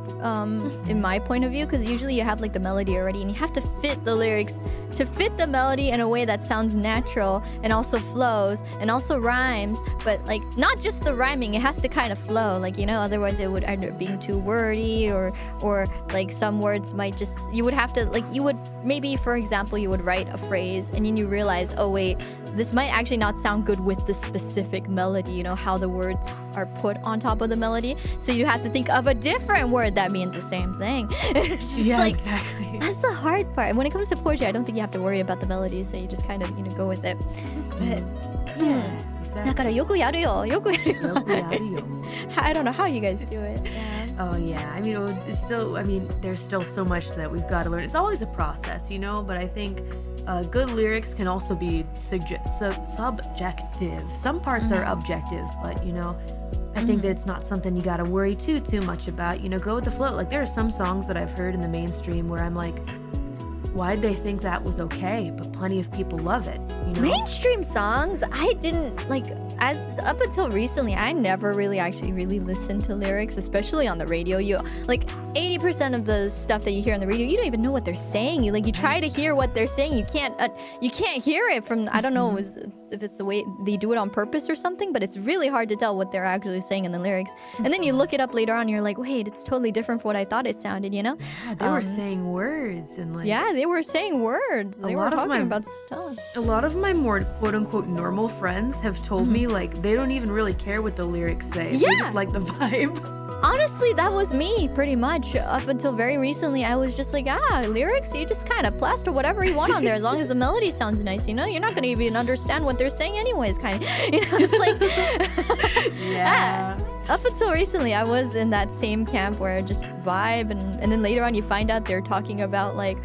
in my point of view, because usually you have like the melody already, and you have to fit the lyrics to fit the melody in a way that sounds natural and also flows and also rhymes. But like, not just the rhyming, it has to kind of flow. Like, you know, otherwise it would end up being too wordy, or like some words might just, you would have to like, you would maybe, for example, you would write a phrase and then you realize, oh wait, this might actually not sound good with the specific melody, you know, how the words are put on top of the melody. So you have to think of a different word that means the same thing. It's just like, exactly. That's the hard part. When it comes to poetry, I don't think you have to worry about the melody, so you just kind of, you know, go with it. But, exactly. だからよくやるよ。よくやるよ。よくやるよ。 I don't know how you guys do it. Yeah. Oh yeah, I mean, it's still, I mean, there's still so much that we've got to learn. It's always a process, you know, but I think good lyrics can also be subjective. Some parts are objective, but you know, I think that it's not something you gotta worry too much about. You know, go with the flow. Like, there are some songs that I've heard in the mainstream where I'm like, why'd they think that was okay? But plenty of people love it, you know? Mainstream songs, I didn't like, as up until recently, I never really actually listened to lyrics, especially on the radio. You like 80% of the stuff that you hear on the radio, you don't even know what they're saying. You try to hear what they're saying, you can't hear it from, I don't know if it's the way they do it on purpose or something, but it's really hard to tell what they're actually saying in the lyrics. And then you look it up later on, you're like, wait, it's totally different from what I thought it sounded, you know? Yeah, they were saying words and like... Yeah, they were saying words. They were talking about stuff. A lot of my more quote-unquote normal friends have told me like they don't even really care what the lyrics say. Yeah. They just like the vibe. Honestly, that was me pretty much. Up until very recently, I was just like, lyrics, you just kind of plaster whatever you want on there as long as the melody sounds nice, you know? You're not going to even understand what they're saying anyways, kind of. You know, it's like... Yeah. Up until recently, I was in that same camp where just vibe, and then later on you find out they're talking about like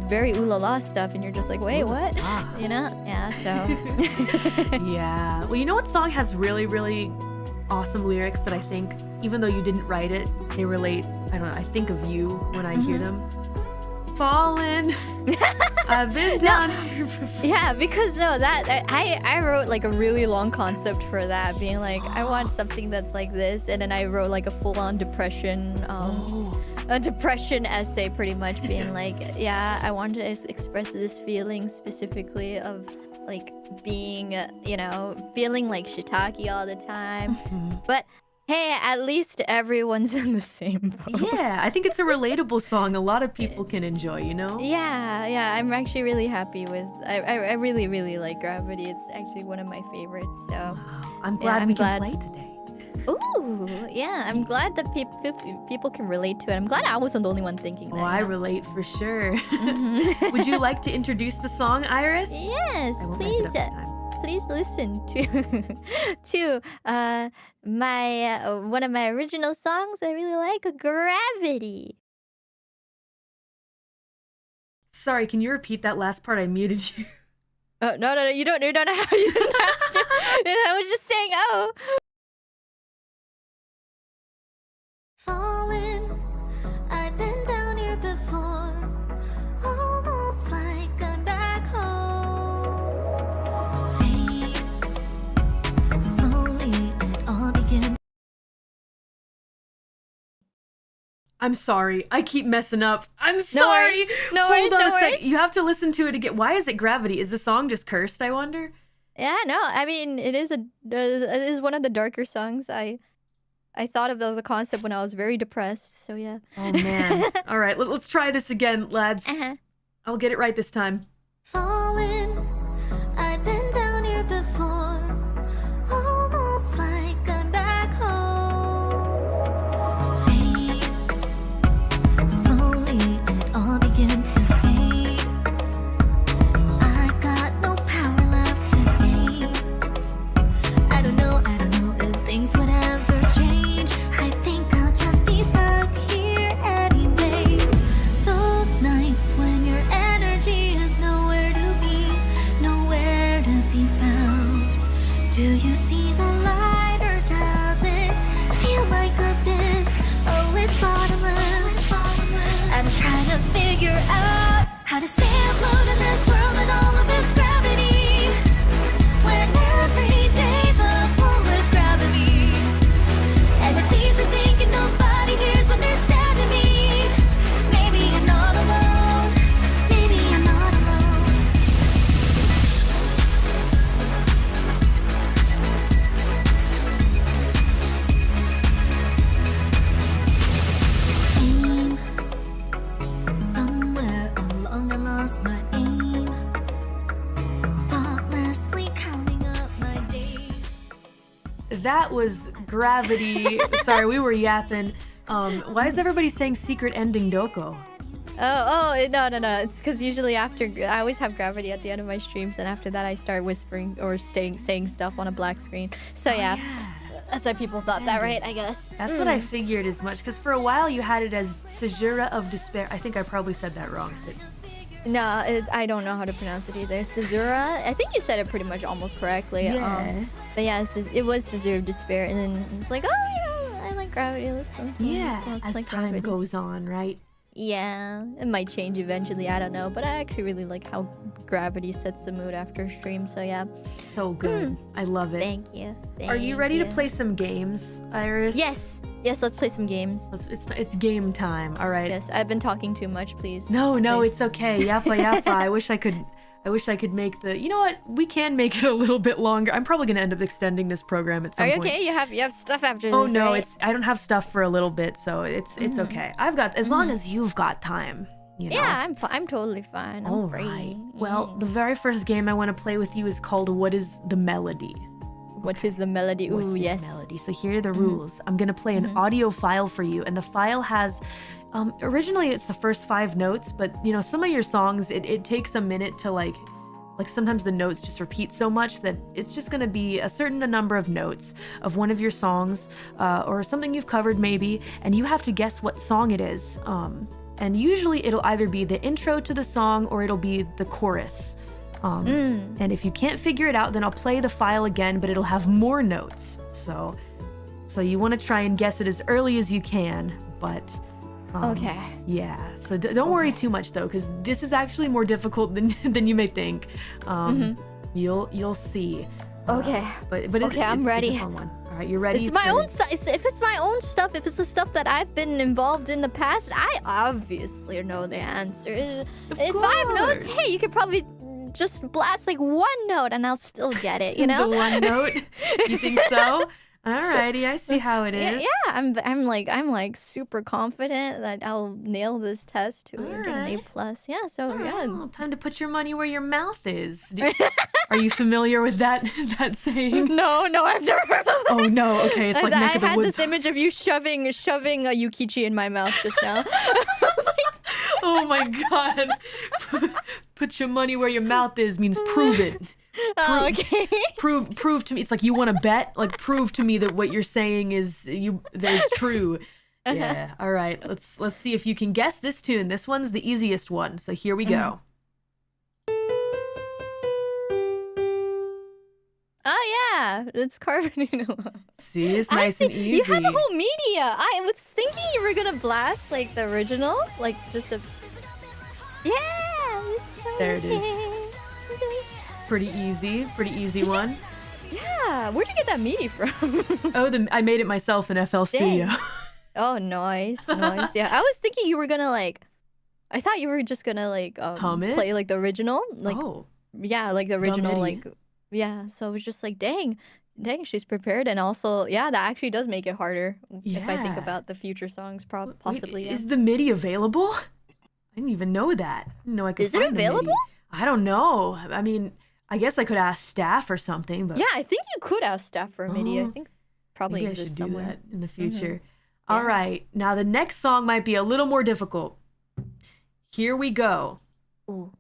very ooh la la stuff, and you're just like, wait, what? You know? Yeah, so... Yeah. Well, you know what song has really, really awesome lyrics that I think, even though you didn't write it, they relate? I don't know, I think of you when I hear them. Fallen. I've been down here before. Yeah, because that I wrote like a really long concept for that, being like, I want something that's like this, and then I wrote like a full-on depression a depression essay, pretty much being like, yeah, I want to express this feeling specifically of like being, you know, feeling like shiitake all the time. But hey, at least everyone's in the same boat. Yeah, I think it's a relatable song a lot of people can enjoy, you know? Yeah, I'm actually really happy with... I really, really like Gravity. It's actually one of my favorites, so... Wow. I'm glad we can play today. Ooh, yeah, I'm glad that people can relate to it. I'm glad I wasn't the only one thinking that. Oh, I relate for sure. Would you like to introduce the song, IRyS? Yes, please. Please listen to my one of my original songs I really like, Gravity. Sorry, can you repeat that last part? I muted you. Oh, no, you don't have to. I was just saying, oh. Fallen, I've been down here before, almost like I'm back home. Fade, slowly it all begins. I'm sorry, I keep messing up. I'm sorry. No worries. Hold on a sec. You have to listen to it again. Why is it Gravity? Is the song just cursed, I wonder? Yeah, no, I mean, it is one of the darker songs. I thought of the concept when I was very depressed, so yeah. Oh man. All right, let's try this again, lads. I'll get it right this time. Fallen, I've been down here before, almost like I'm back home. Fade, slowly it all begins to fade. I got no power left today. I don't know if things would ever change. I think I'll just be stuck here anyway. Those nights when your energy is nowhere to be found. Do you see the light, or does it feel like abyss? Oh, it's bottomless. I'm trying to figure out how to stay afloat in this world and all of its gravity, when every day the pull is that was gravity. Sorry, we were yapping. Why is everybody saying secret ending doko? No. It's because usually after I always have gravity at the end of my streams, and after that I start whispering or saying stuff on a black screen. So yeah. That's why people thought that, right? I guess. That's what I figured as much, because for a while you had it as Caesura of Despair. I think I probably said that wrong. But... No, I don't know how to pronounce it either. Caesura. I think you said it pretty much almost correctly. Yeah. But yeah, it was Caesura of Despair, and then it's like, oh, I like gravity. As like time gravity goes on, right? Yeah, it might change eventually. I don't know, but I actually really like how gravity sets the mood after a stream. So yeah, so good. I love it. Thank you. Are you ready to play some games, IRyS? Yes, let's play some games. It's game time. All right. Yes, I've been talking too much. Please. No, it's okay. Yappa. I wish I could make the. You know what? We can make it a little bit longer. I'm probably gonna end up extending this program at some point. Are you okay? You have stuff after this. Oh no, right? I don't have stuff for a little bit, so it's okay. I've got as long as you've got time. You know? Yeah, I'm totally fine. I'm free. Right. Well, the very first game I want to play with you is called What is the Melody? What is the melody? Ooh, yes. Melody. So here are the rules. I'm gonna play an audio file for you, and the file has. Originally it's the first 5 notes, but you know some of your songs it takes a minute to like sometimes the notes just repeat so much that it's just going to be a certain number of notes of one of your songs or something you've covered maybe, and you have to guess what song it is. And usually it'll either be the intro to the song or it'll be the chorus. And if you can't figure it out, then I'll play the file again, but it'll have more notes. So you want to try and guess it as early as you can, but... okay. Yeah. So don't worry too much though, because this is actually more difficult than you may think. You'll see. Okay. But okay, I'm ready. It's a fun one. All right, you ready? It's my own stuff. If it's my own stuff, if it's the stuff that I've been involved in the past, I obviously know the answers. If 5 notes, hey, you could probably just blast like 1 note and I'll still get it. You know? The 1 note. You think so? Alrighty, I see how it is. Yeah, I'm like super confident that I'll nail this test to get an A+. Yeah, so yeah. Well, time to put your money where your mouth is. Are you familiar with that saying? No, I've never heard of that. Oh no, okay, it's like Neck of the Woods. I had this image of you shoving a Yukichi in my mouth just now. Oh my god. Put your money where your mouth is means prove it. Okay. Prove to me. It's like you want to bet. Like prove to me that what you're saying is true. Yeah. All right. Let's see if you can guess this tune. This one's the easiest one. So here we go. Oh yeah, it's Carbonated. See, it's nice and easy. You have a whole media. I was thinking you were gonna blast like the original, like just a. Yeah. There it is. Pretty easy one. Yeah, where'd you get that MIDI from? I made it myself in FL Studio. Oh, nice. Yeah, I was thinking you were gonna I thought you were just gonna play like the original, yeah, like the original, yeah. So it was just like, dang, she's prepared, and also, yeah, that actually does make it harder if I think about the future songs, possibly. Wait, is the MIDI available? I didn't even know that. I didn't know I could. Is it available? I don't know. I mean. I guess I could ask staff or something, but... Yeah, I think you could ask staff for a MIDI. I think probably maybe exists I should do somewhere. that in the future. All right, now the next song might be a little more difficult. Here we go. Ooh.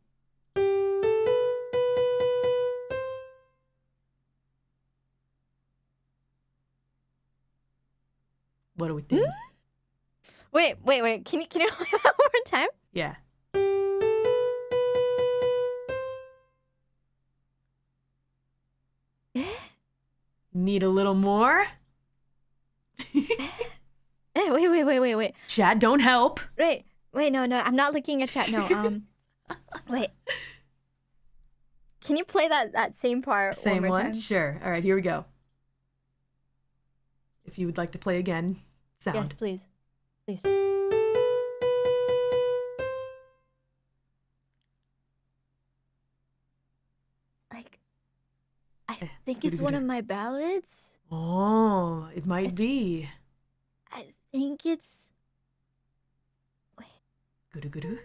What do we think? Wait. Can you play that one more time? Yeah. Need a little more? Wait. Chat, don't help. Wait, no, I'm not looking at chat. No, wait. Can you play that same part Same one more one? time? Sure. All right, here we go. If you would like to play again, sound. Yes, please. I think it's one of my ballads. Oh, it might be. I think it's... Wait. Goo-doo-goo-doo.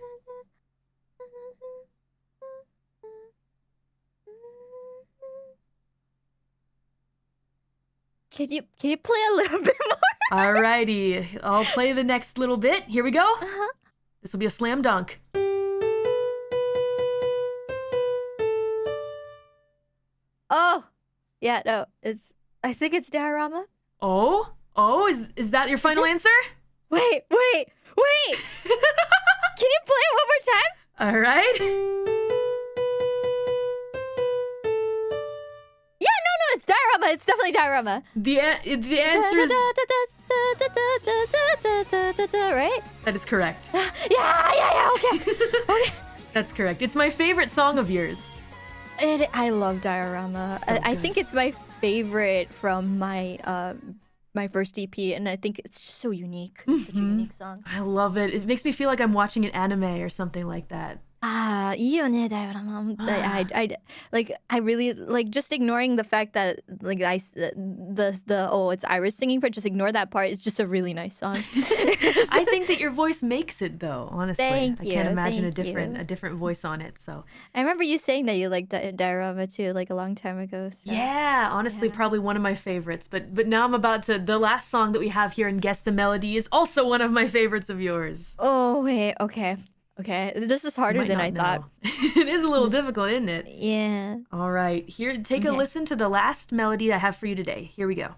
Can you play a little bit more? Alrighty, I'll play the next little bit. Here we go. This will be a slam dunk. Oh, yeah, no, I think it's diorama. Oh, is that your final answer? Wait. Can you play it one more time? All right. Yeah, no, it's diorama. It's definitely diorama. The answer is right? that is correct. Yeah. Okay. That's correct. It's my favorite song of yours. I love diorama. So I good. think it's my favorite from my my first EP, and I think it's so unique. It's such a unique song. I love it. It makes me feel like I'm watching an anime or something like that. いいよね diorama. I really like just ignoring the fact that like it's IRyS singing part. Just ignore that part. It's just a really nice song. I think that your voice makes it though. Honestly, Thank I can't you, imagine thank you. a different voice on it. So I remember you saying that you liked diorama too, like a long time ago. So. yeah, honestly, probably one of my favorites. But now I'm about to. The last song that we have here in Guess the Melody is also one of my favorites of yours. Oh wait, okay. This is harder than I thought. It is a little difficult, isn't it? Yeah. All right, here, take a listen to the last melody I have for you today. Here we go.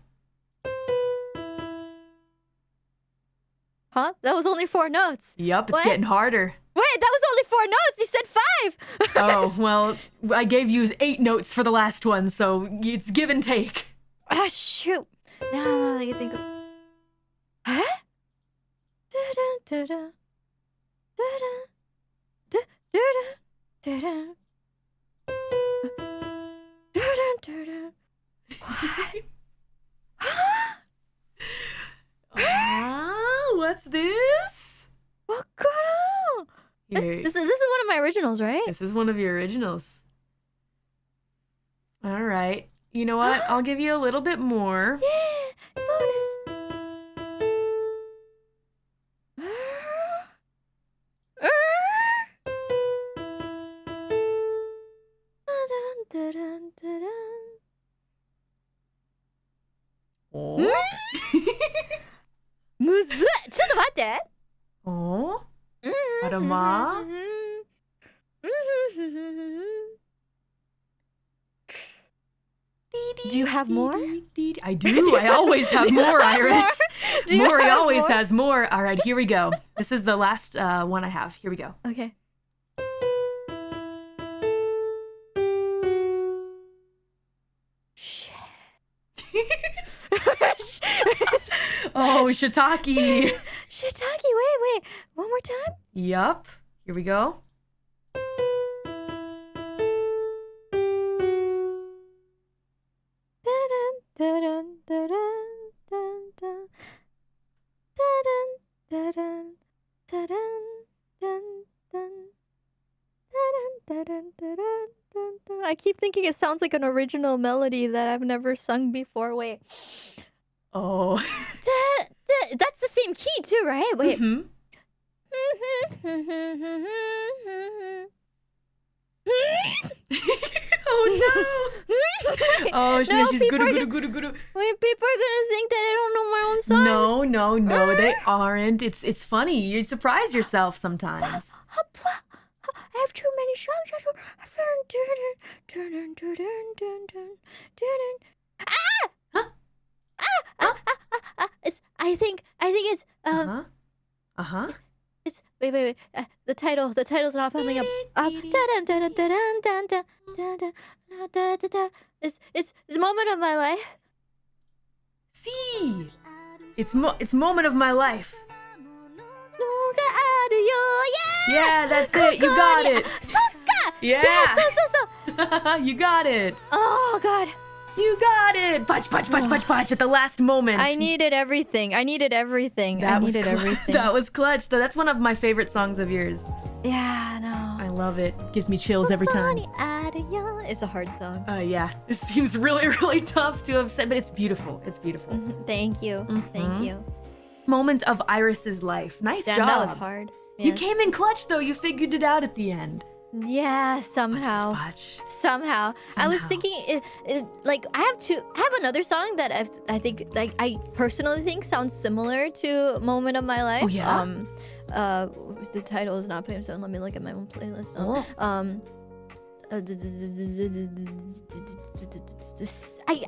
Huh? That was only 4 notes. Yup, it's What? getting harder. Wait, that was only 4 notes. You said 5. Oh, well, I gave you 8 notes for the last one, so it's give and take. Ah, shoot. Now I can think of. Huh? Da-da-da-da. Da-da. Da-da-da-da. Da-da-da-da. What? What's this? わからん. Here, This is one of my originals, right? this is one of your originals. All right. You know what? I'll give you a little bit more. Yeah, bonus. Oh. むずっ。ちょっと待って。 Oh. Arama. Do you have more? I do. I always have more, IRyS. Do you Mori have always more? has more. All right, here we go. This is the last one I have. Here we go. Okay. Oh, shiitake. Shiitake, wait. One more time? Yup. Here we go. I keep thinking it sounds like an original melody that I've never sung before. Wait. Oh. That's the same key too, right? Wait. Mhm. Oh no. Oh, she's people are guru. Wait, people are gonna think that I don't know my own songs. No, they aren't. It's funny. You surprise yourself sometimes. I have too many songs. I think it's Uh-huh. it's wait. The title's not coming up. It's the moment of my life. See. It's moment of my life. Yeah, that's it. You got it. Yeah. You got it. Oh god. You got it. Punch at the last moment. I needed everything. That was clutch. That's one of my favorite songs of yours. Yeah, no. I love it. Gives me chills every time. It's a hard song. Yeah. It seems really, really tough to have said, but it's beautiful. It's beautiful. Thank you. Thank you. Moment of IRyS's life. Nice Damn, job. that was hard. You Yes. came in clutch though. You figured it out at the end. Yeah, somehow. Fudge. Somehow. I was thinking, like, I have another song that I think, like, I personally think sounds similar to Moment of My Life. Oh, yeah? The title is not famous, so let me look at my own playlist. Oh.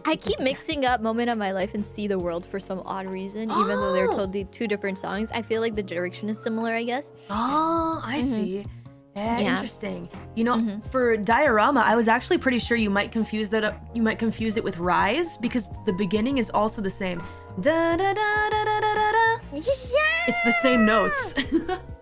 I keep mixing up Moment of My Life and See the World for some odd reason, even though they're totally two different songs. I feel like the direction is similar, I guess. Oh, I see. Yeah, interesting. You know, Mm-hmm. for Diorama, I was actually pretty sure you might confuse that. You might confuse it with IRyS because the beginning is also the same. Da da da da da da da da. Yeah! It's the same notes.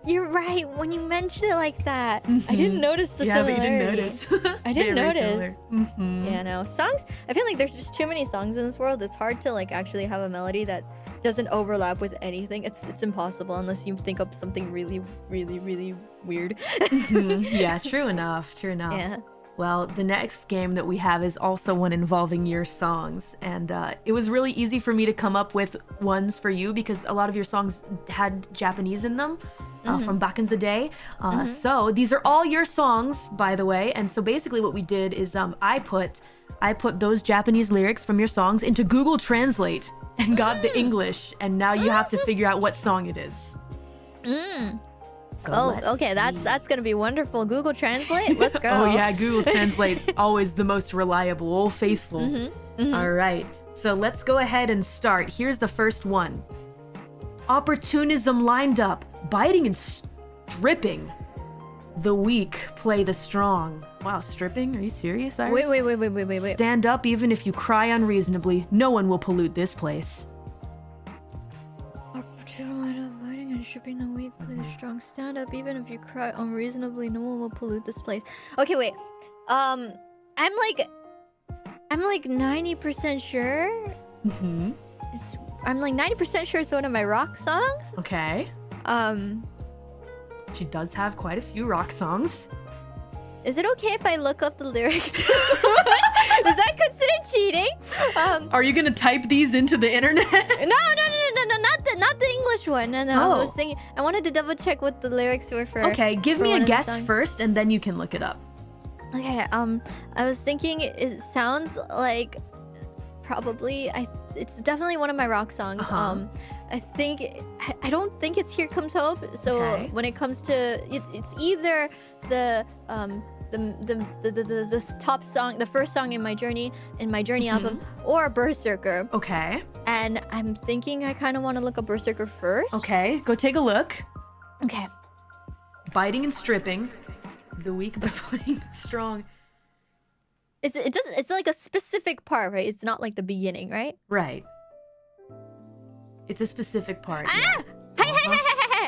You're right. When you mention it like that, I didn't notice the Yeah, but similarity. you didn't notice. I didn't Very notice. similar. Mhm. Yeah, no. Songs, I feel like there's just too many songs in this world. It's hard to like actually have a melody that doesn't overlap with anything. It's impossible unless you think up something really, really, really weird. Yeah, true enough. True enough. Yeah. Well, the next game that we have is also one involving your songs, and it was really easy for me to come up with ones for you because a lot of your songs had Japanese in them from back in the day. So these are all your songs, by the way, and so basically what we did is I put those Japanese lyrics from your songs into Google Translate and got the English, and now you have to figure out what song it is. So let's Okay. see. That's gonna be wonderful. Google Translate. Let's go. Oh yeah, Google Translate, always the most reliable, old faithful. All right, so let's go ahead and start. Here's the first one. Opportunism lined up, biting and stripping. The weak play the strong. Wow, stripping? Are you serious, IRyS? Wait. Stand up even if you cry unreasonably. No one will pollute this place. Biting and stripping the weak, play the strong. Stand up even if you cry unreasonably. No one will pollute this place. Okay, wait. I'm like 90% sure. I'm like 90% sure it's one of my rock songs. Okay. She does have quite a few rock songs. Is it okay if I look up the lyrics? Is that considered cheating? Are you gonna type these into the internet? No, not the English one. No. I Oh. was thinking. I wanted to double check what the lyrics were for. Okay, give for me one a of the guess songs. first, and then you can look it up. Okay. I was thinking it sounds like probably it's definitely one of my rock songs. I don't think it's Here Comes Hope. So Okay. when it comes to it's either the top song, the first song in my Journey album, or Berserker. Okay. And I'm thinking I kind of want to look up Berserker first. Okay, go take a look. Okay. Biting and stripping. The weak by playing strong. It's like a specific part, right? It's not like the beginning, right? Right. It's a specific part. Ah!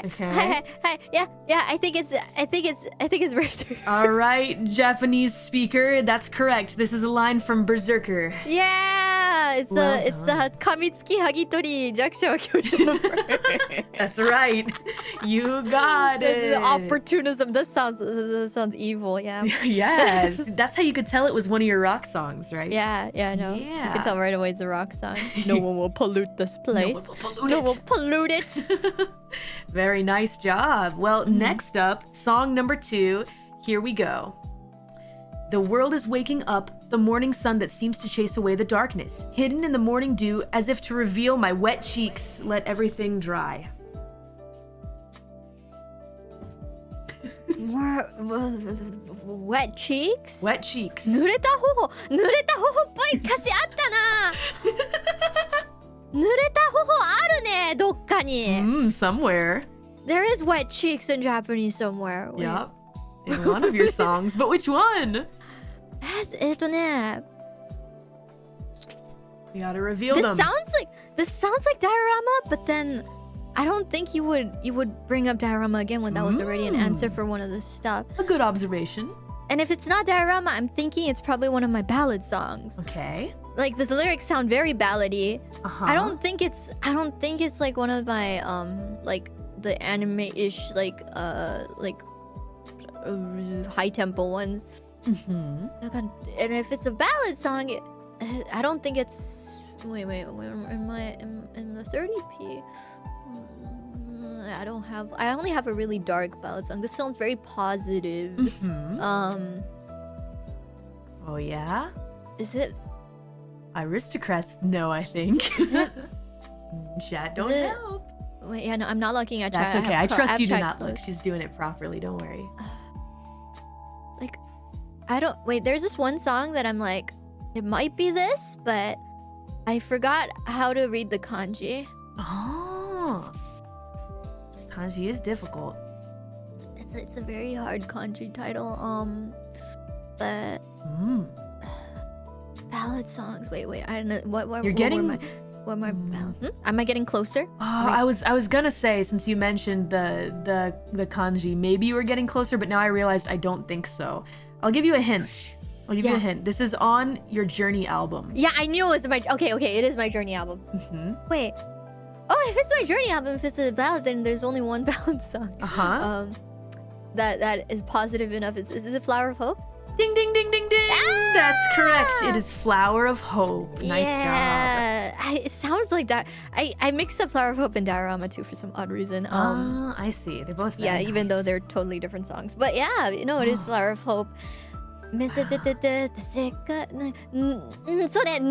Okay. Hi. Yeah. I think it's Berserker. All right, Japanese speaker. That's correct. This is a line from Berserker. Yeah, it's Well the Kamitsuki Hagitori Jakusha wa Kyoujo no Fur. That's right. You got it. Opportunism. That sounds evil. Yeah. Yes. That's how you could tell it was one of your rock songs, right? Yeah. No. You Yeah. can tell right away it's a rock song. No one will pollute this place. No one will pollute it. Very nice job. Well, next up, song number 2. Here we go. The world is waking up, the morning sun that seems to chase away the darkness. Hidden in the morning dew, as if to reveal my wet cheeks, let everything dry. More wet cheeks? Wet cheeks. 濡れた頬っぽい歌詞あったな。濡れた頬あるね、どっかに。Somewhere. There is wet cheeks in Japanese somewhere. Wait. Yep. In one of your songs. But which one? Ne. You gotta reveal This them. sounds like Diorama, but then I don't think you would bring up Diorama again when that was already an answer for one of the stuff. A good observation. And if it's not Diorama, I'm thinking it's probably one of my ballad songs. Okay. Like the lyrics sound very ballady. I don't think it's like one of my like the anime-ish like high tempo ones. And if it's a ballad song, I don't think it's wait, am I in the 30p? unfortunately, I only have a really dark ballad song. This sounds very positive. Oh yeah? Is it? Aristocrats, no, I think. Is it? Chat, don't help. Wait, yeah, no, I'm not looking at That's chat. okay. I trust you to not closed. look. She's doing it properly. Don't worry. Like, I don't... Wait, there's this one song that I'm like, it might be this, but I forgot how to read the kanji. Oh. Kanji is difficult. It's a very hard kanji title. But... Ballad songs. Wait. I don't know. What You're getting... What am I... Am I getting closer? I was gonna say, since you mentioned the kanji, maybe you were getting closer, but now I realized I don't think so. I'll give you a hint. You a hint. This is on your Journey album. Yeah, I knew it was my... Okay, it is my Journey album. Wait. Oh, if it's my Journey album, if it's a ballad, then there's only one ballad song. That is positive enough. Is it Flower of Hope? Ding, ding, ding, ding, ding. Ah! That's correct. It is Flower of Hope. Nice job. It sounds like that. I mixed up Flower of Hope and Diorama too for some odd reason. I see. They're both very even nice. though they're totally different songs. But yeah, it is Flower of Hope. So濡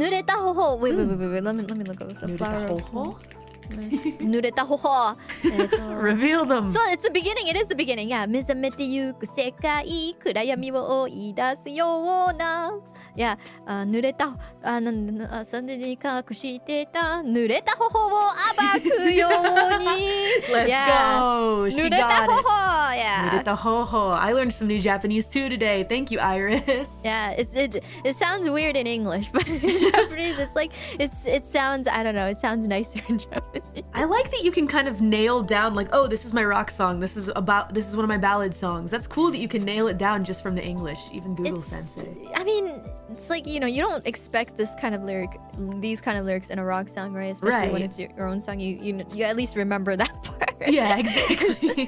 れた頬. Wait. Let me look up. So Flower of Hope. 濡れた頬. Reveal them. So it's the beginning. It is the beginning. Yeah. 目覚めてゆく世界暗闇を追い出すような Yeah. 濡れた朝に隠してた濡れた頬を暴くように Let's go. She 濡れた got it. 頬 Yeah. 濡れた頬. I learned some new Japanese too today. Thank you, IRyS. Yeah, it sounds weird in English, but in Japanese it's like it sounds, I don't know, it sounds nicer in Japanese. I like that you can kind of nail down like, oh, this is my rock song. This is one of my ballad songs. That's cool that you can nail it down just from the English, even Google Sensei. I mean, it's like, you don't expect these kind of lyrics in a rock song, right? Especially when it's your own song. You at least remember that part. Yeah, exactly.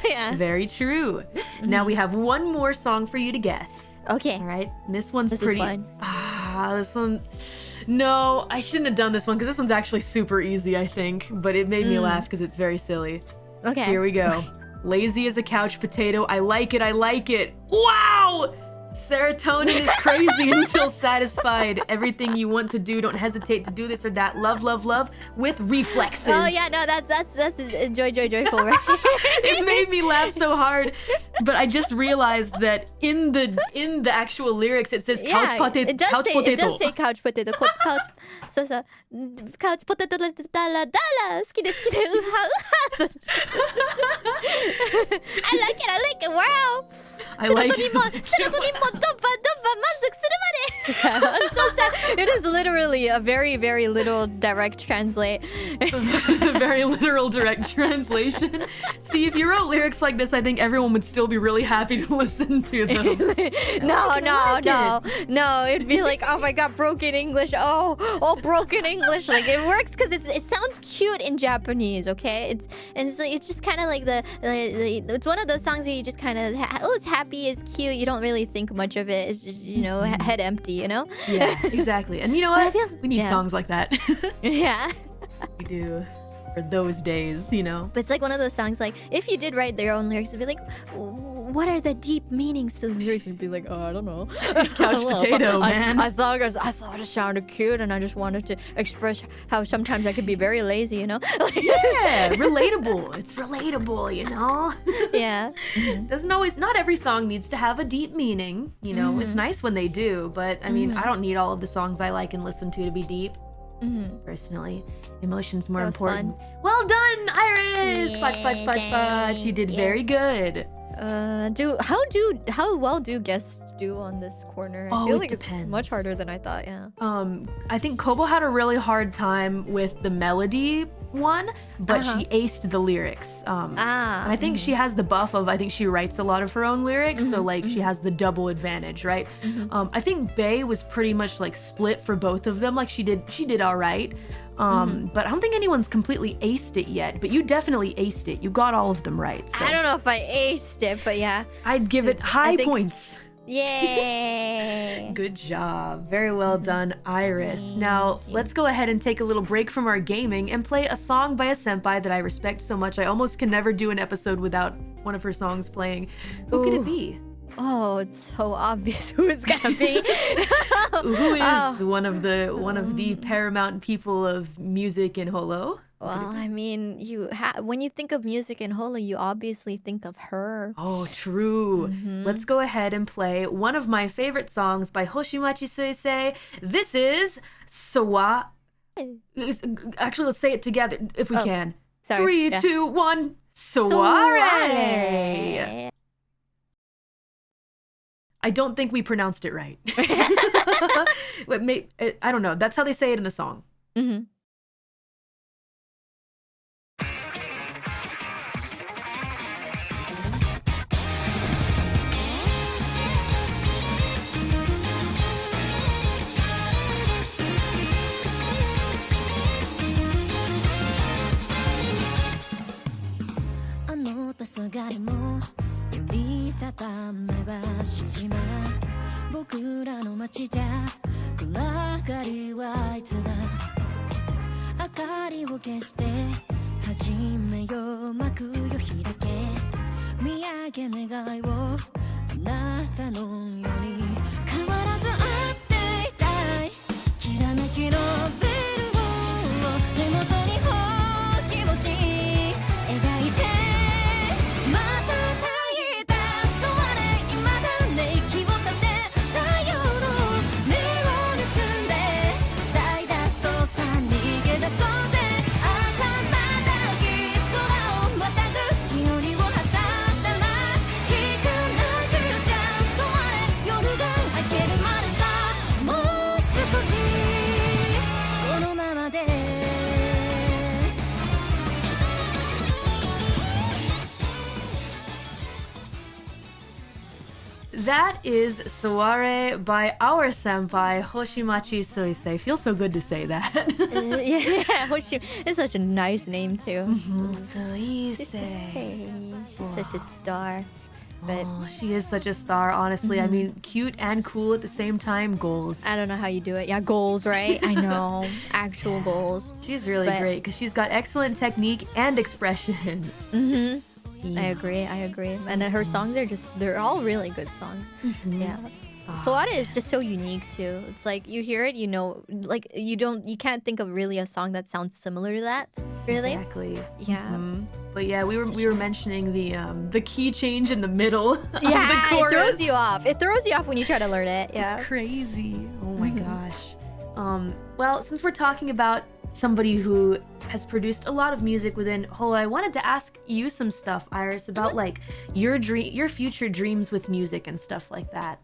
Yeah. Very true. Now we have one more song for you to guess. Okay. All right. This one's This pretty. is fun. This one. No, I shouldn't have done this one because this one's actually super easy, I think. But it made me laugh because it's very silly. Okay. Here we go. Lazy as a couch potato. I like it. Wow! Serotonin is crazy until satisfied. Everything you want to do, don't hesitate to do this or that. Love with reflexes. Oh yeah, no, that's joyful, right? It made me laugh so hard, but I just realized that in the actual lyrics it says couch potato. It does say couch potato. Couch. So couch potato dala dala. 好きでうはうは. I like it. Wow. I like it. セロトニンもドンパ満足するまで. I'm so sad. It is literally a very, very little direct translate. Very literal direct translation. See, if you wrote lyrics like this, I think everyone would still be really happy to listen to them. No. It'd be like, oh my god, broken English. Oh, broken English. Like it works because it sounds cute in Japanese, okay? It's just kind of like it's one of those songs where you just kind of it's happy, it's cute. You don't really think much of it. It's just head empty, Yeah, exactly. And you know what? We need songs like that. Yeah. We do. For those days, But it's like one of those songs, like, if you did write their own lyrics, it'd be like, what are the deep meanings to the lyrics? It'd be like, oh, I don't know. Couch potato, man. I thought it sounded cute, and I just wanted to express how sometimes I could be very lazy, Yeah, relatable. It's relatable, Yeah. Not every song needs to have a deep meaning, It's nice when they do, but I mean, I don't need all of the songs I like and listen to be deep. Personally, emotion's more important. Fun. Well done, IRyS! Patch. You did very good. How well do guests do on this corner? I feel like depends. It's much harder than I thought. Yeah. I think Kobo had a really hard time with the melody one, but she aced the lyrics. And I think she has the buff of, I think she writes a lot of her own lyrics, so like she has the double advantage, right? I think Bae was pretty much like split for both of them. Like she did all right. But I don't think anyone's completely aced it yet, but you definitely aced it. You got all of them right. So. I don't know if I aced it, but yeah. I'd give it high points. Yay! Good job. Very well done, IRyS. Now, let's go ahead and take a little break from our gaming and play a song by a senpai that I respect so much. I almost can never do an episode without one of her songs playing. Who could it be? Oh, it's so obvious who it's gonna be. Who is one of the paramount people of music in Holo? Well, I mean, when you think of music in Holo, you obviously think of her. Oh, true. Let's go ahead and play one of my favorite songs by Hoshimachi Suisei. This is Sawa. Actually, let's say it together if we can. Sorry. 3, 2, 1. Saware. I don't think we pronounced it right. I don't know. That's how they say it in the song. Mm-hmm. 黄昏も折りたためばし島僕らの街じゃ暗がりはいつだ明かりを消して始めよう幕よ開け見上げ願いをあなたのように変わらず会っていたいきらめきのベルを手元にほうき星描いてまた咲いたそわれ未だね息を立て太陽の目を盗んで大脱走さ逃げ出そうぜ朝またぎ空をまたぐしおりを挟んだら行かなくちゃそわれ夜が明けるまでさもう少しこのままでThat is Saware by our senpai, Hoshimachi Suisei. Feels so good to say that. Yeah, it's such a nice name too. Suisei. She's such a star. But she is such a star, honestly. I mean, cute and cool at the same time. Goals. I don't know how you do it. Yeah, goals, right? I know. Actual goals. She's really great because she's got excellent technique and expression. I agree. And her songs they're all really good songs. Yeah. Saware is just so unique too. It's like you hear it, you know, like you can't think of really a song that sounds similar to that. Really? Exactly. Yeah. But yeah, we were mentioning the key change in the middle of the Yeah, it chorus. throws you off. It throws you off when you try to learn it. Yeah. It's crazy. Oh my gosh. Well, since we're talking about somebody who has produced a lot of music within Holo, I wanted to ask you some stuff, IRyS, about like your future dreams with music and stuff like that.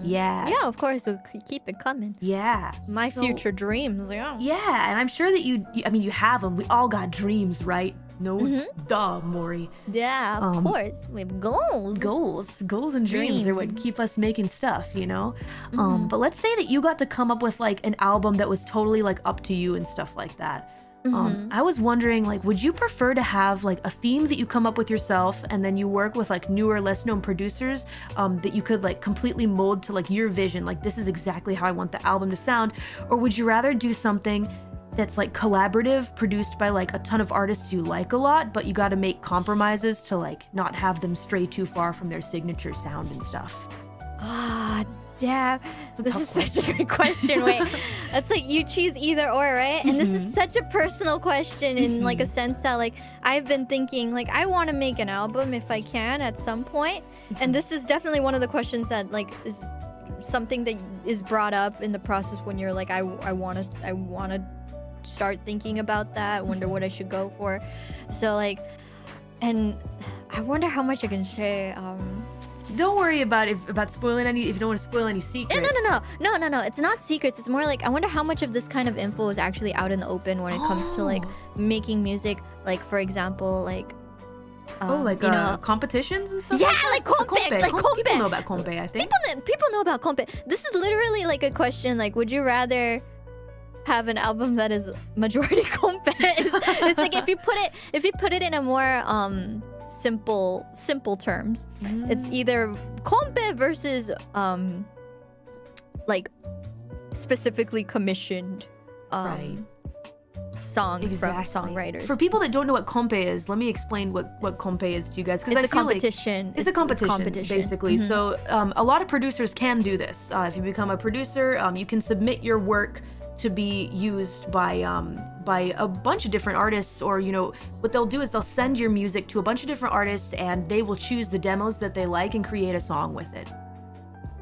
Yeah. Yeah, of course. We'll keep it coming. Yeah. My future dreams. Yeah. Yeah, and I'm sure that you have them. We all got dreams, right? No, duh, Mori. Yeah, of course. We have goals. Goals and dreams are what keep us making stuff, you know? But let's say that you got to come up with like an album that was totally like up to you and stuff like that. I was wondering, like, would you prefer to have like a theme that you come up with yourself and then you work with like newer, less known producers that you could like completely mold to like your vision, like this is exactly how I want the album to sound? Or would you rather do something that's like collaborative, produced by like a ton of artists you like a lot, but you got to make compromises to like not have them stray too far from their signature sound and stuff? Yeah, this is such a great question. Wait, it's like you choose either or, right? And this is such a personal question in like a sense that like I've been thinking like I want to make an album if I can at some point, and this is definitely one of the questions that like is something that is brought up in the process when you're like I want to start thinking about that. I wonder what I should go for. So like, and I wonder how much I can share. Don't worry about spoiling any, if you don't want to spoil any secrets. No. It's not secrets. It's more like I wonder how much of this kind of info is actually out in the open when it comes to like making music. Like for example, like you know, competitions and stuff. Yeah, like like compe. People know about compe, I think. People know about compe. This is literally like a question. Like, would you rather have an album that is majority compe? It's like if you put it in a more simple terms. It's either kompe versus like specifically commissioned songs from songwriters. For people that don't know what kompe is, let me explain what kompe is to you guys, because it's a competition. It's a competition, basically. So a lot of producers can do this. If you become a producer, you can submit your work to be used by a bunch of different artists, or what they'll do is they'll send your music to a bunch of different artists, and they will choose the demos that they like and create a song with it.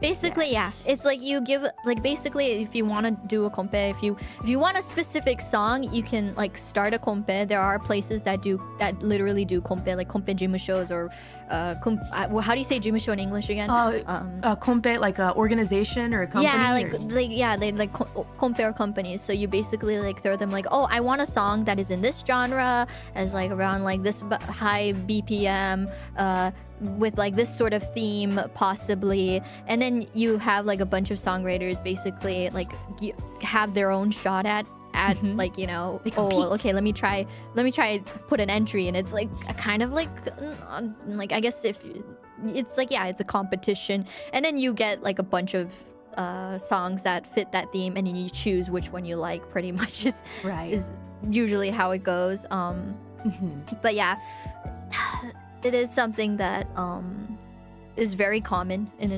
Basically, yeah. It's like you give, like, basically, if you want to do a kompe, if you want a specific song, you can like start a kompe. There are places that literally do kompe, like kompe jimushos, or how do you say jimusho in English again? Kompe, like a organization or a company. Yeah, they like kompe or companies. So you basically like throw them like, oh, I want a song that is in this genre, as like around like this high BPM, with like this sort of theme possibly, and then you have like a bunch of songwriters basically like have their own shot at like okay, let me try put an entry, and it's like a kind of like I guess it's like, yeah, it's a competition, and then you get like a bunch of songs that fit that theme, and then you choose which one you like, pretty much is usually how it goes. But yeah, it is something that is very common in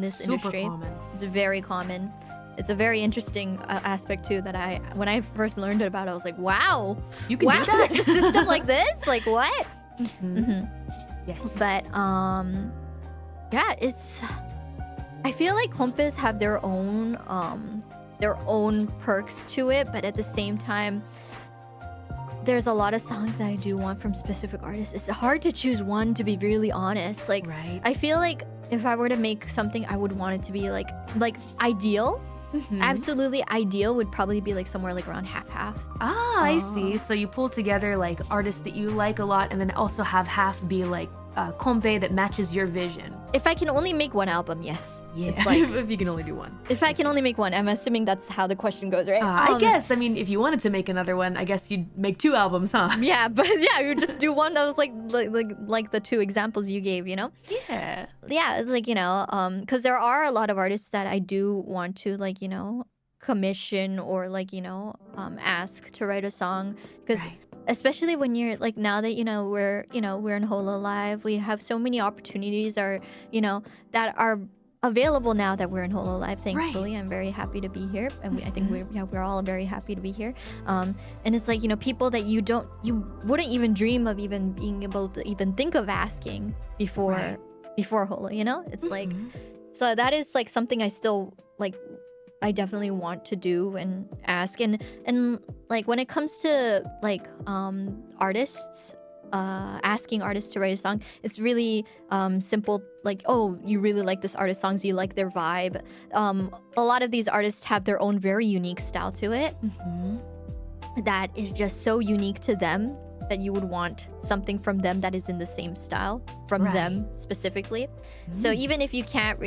this industry. Common. It's very common. It's a very interesting aspect too, that when I first learned about it, I was like, wow, you can do that? A system like this? Like what? Yes. But yeah, I feel like kompes have their own perks to it, but at the same time, there's a lot of songs that I do want from specific artists. It's hard to choose one, to be really honest. Like, I feel like if I were to make something, I would want it to be like ideal. Absolutely ideal would probably be like somewhere like around half. I see. So you pull together like artists that you like a lot, and then also have half be like kompe that matches your vision. If I can only make one album, yes. Yeah, it's like, if you can only do one. If I can only make one, I'm assuming that's how the question goes, right? I guess. I mean, if you wanted to make another one, I guess you'd make 2 albums, huh? Yeah, but yeah, you just do one that was like the 2 examples you gave, Yeah. Yeah, it's like, because there are a lot of artists that I do want to like, commission or like, ask to write a song, because especially when you're like, now that we're in HOLOLIVE, we have so many opportunities that are available now that we're in HOLOLIVE. Thankfully, I'm very happy to be here, and I think we're all very happy to be here. And it's like, people that you wouldn't even dream of even being able to even think of asking before Holo. It's like, so that is like something I still like. I definitely want to do and ask, and like when it comes to like artists, asking artists to write a song, it's really simple. Like, oh, you really like this artist's songs, you like their vibe. A lot of these artists have their own very unique style to it that is just so unique to them that you would want something from them that is in the same style from them specifically. So even if you can't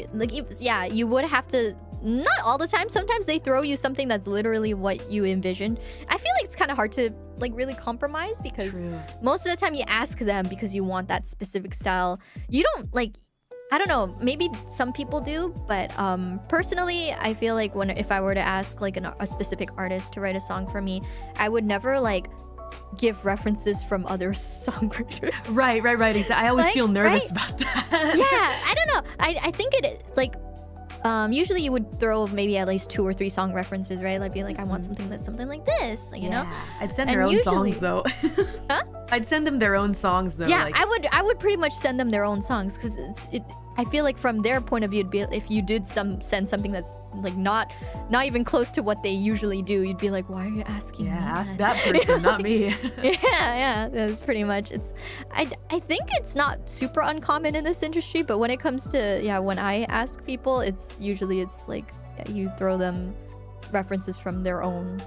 you would have to. Not all the time. Sometimes they throw you something that's literally what you envisioned. I feel like it's kind of hard to like really compromise, because most of the time you ask them because you want that specific style. You don't like, I don't know, maybe some people do, but personally, I feel like if I were to ask like a specific artist to write a song for me, I would never like give references from other songwriters. Right. Exactly. I always feel nervous about that. Yeah, I don't know. I think it like. Usually you would throw maybe at least 2 or 3 song references, right? Like, be like, I want something that's something like this, you know? I'd send their own songs though. Huh? I'd send them their own songs though. Yeah, I would pretty much send them their own songs, because I feel like from their point of view, it'd be, if you did send something that's like not even close to what they usually do, you'd be like, why are you asking me? Ask that person, not me. yeah, that's pretty much. I think it's not super uncommon in this industry, but when it comes to when I ask people, it's like you throw them references from their own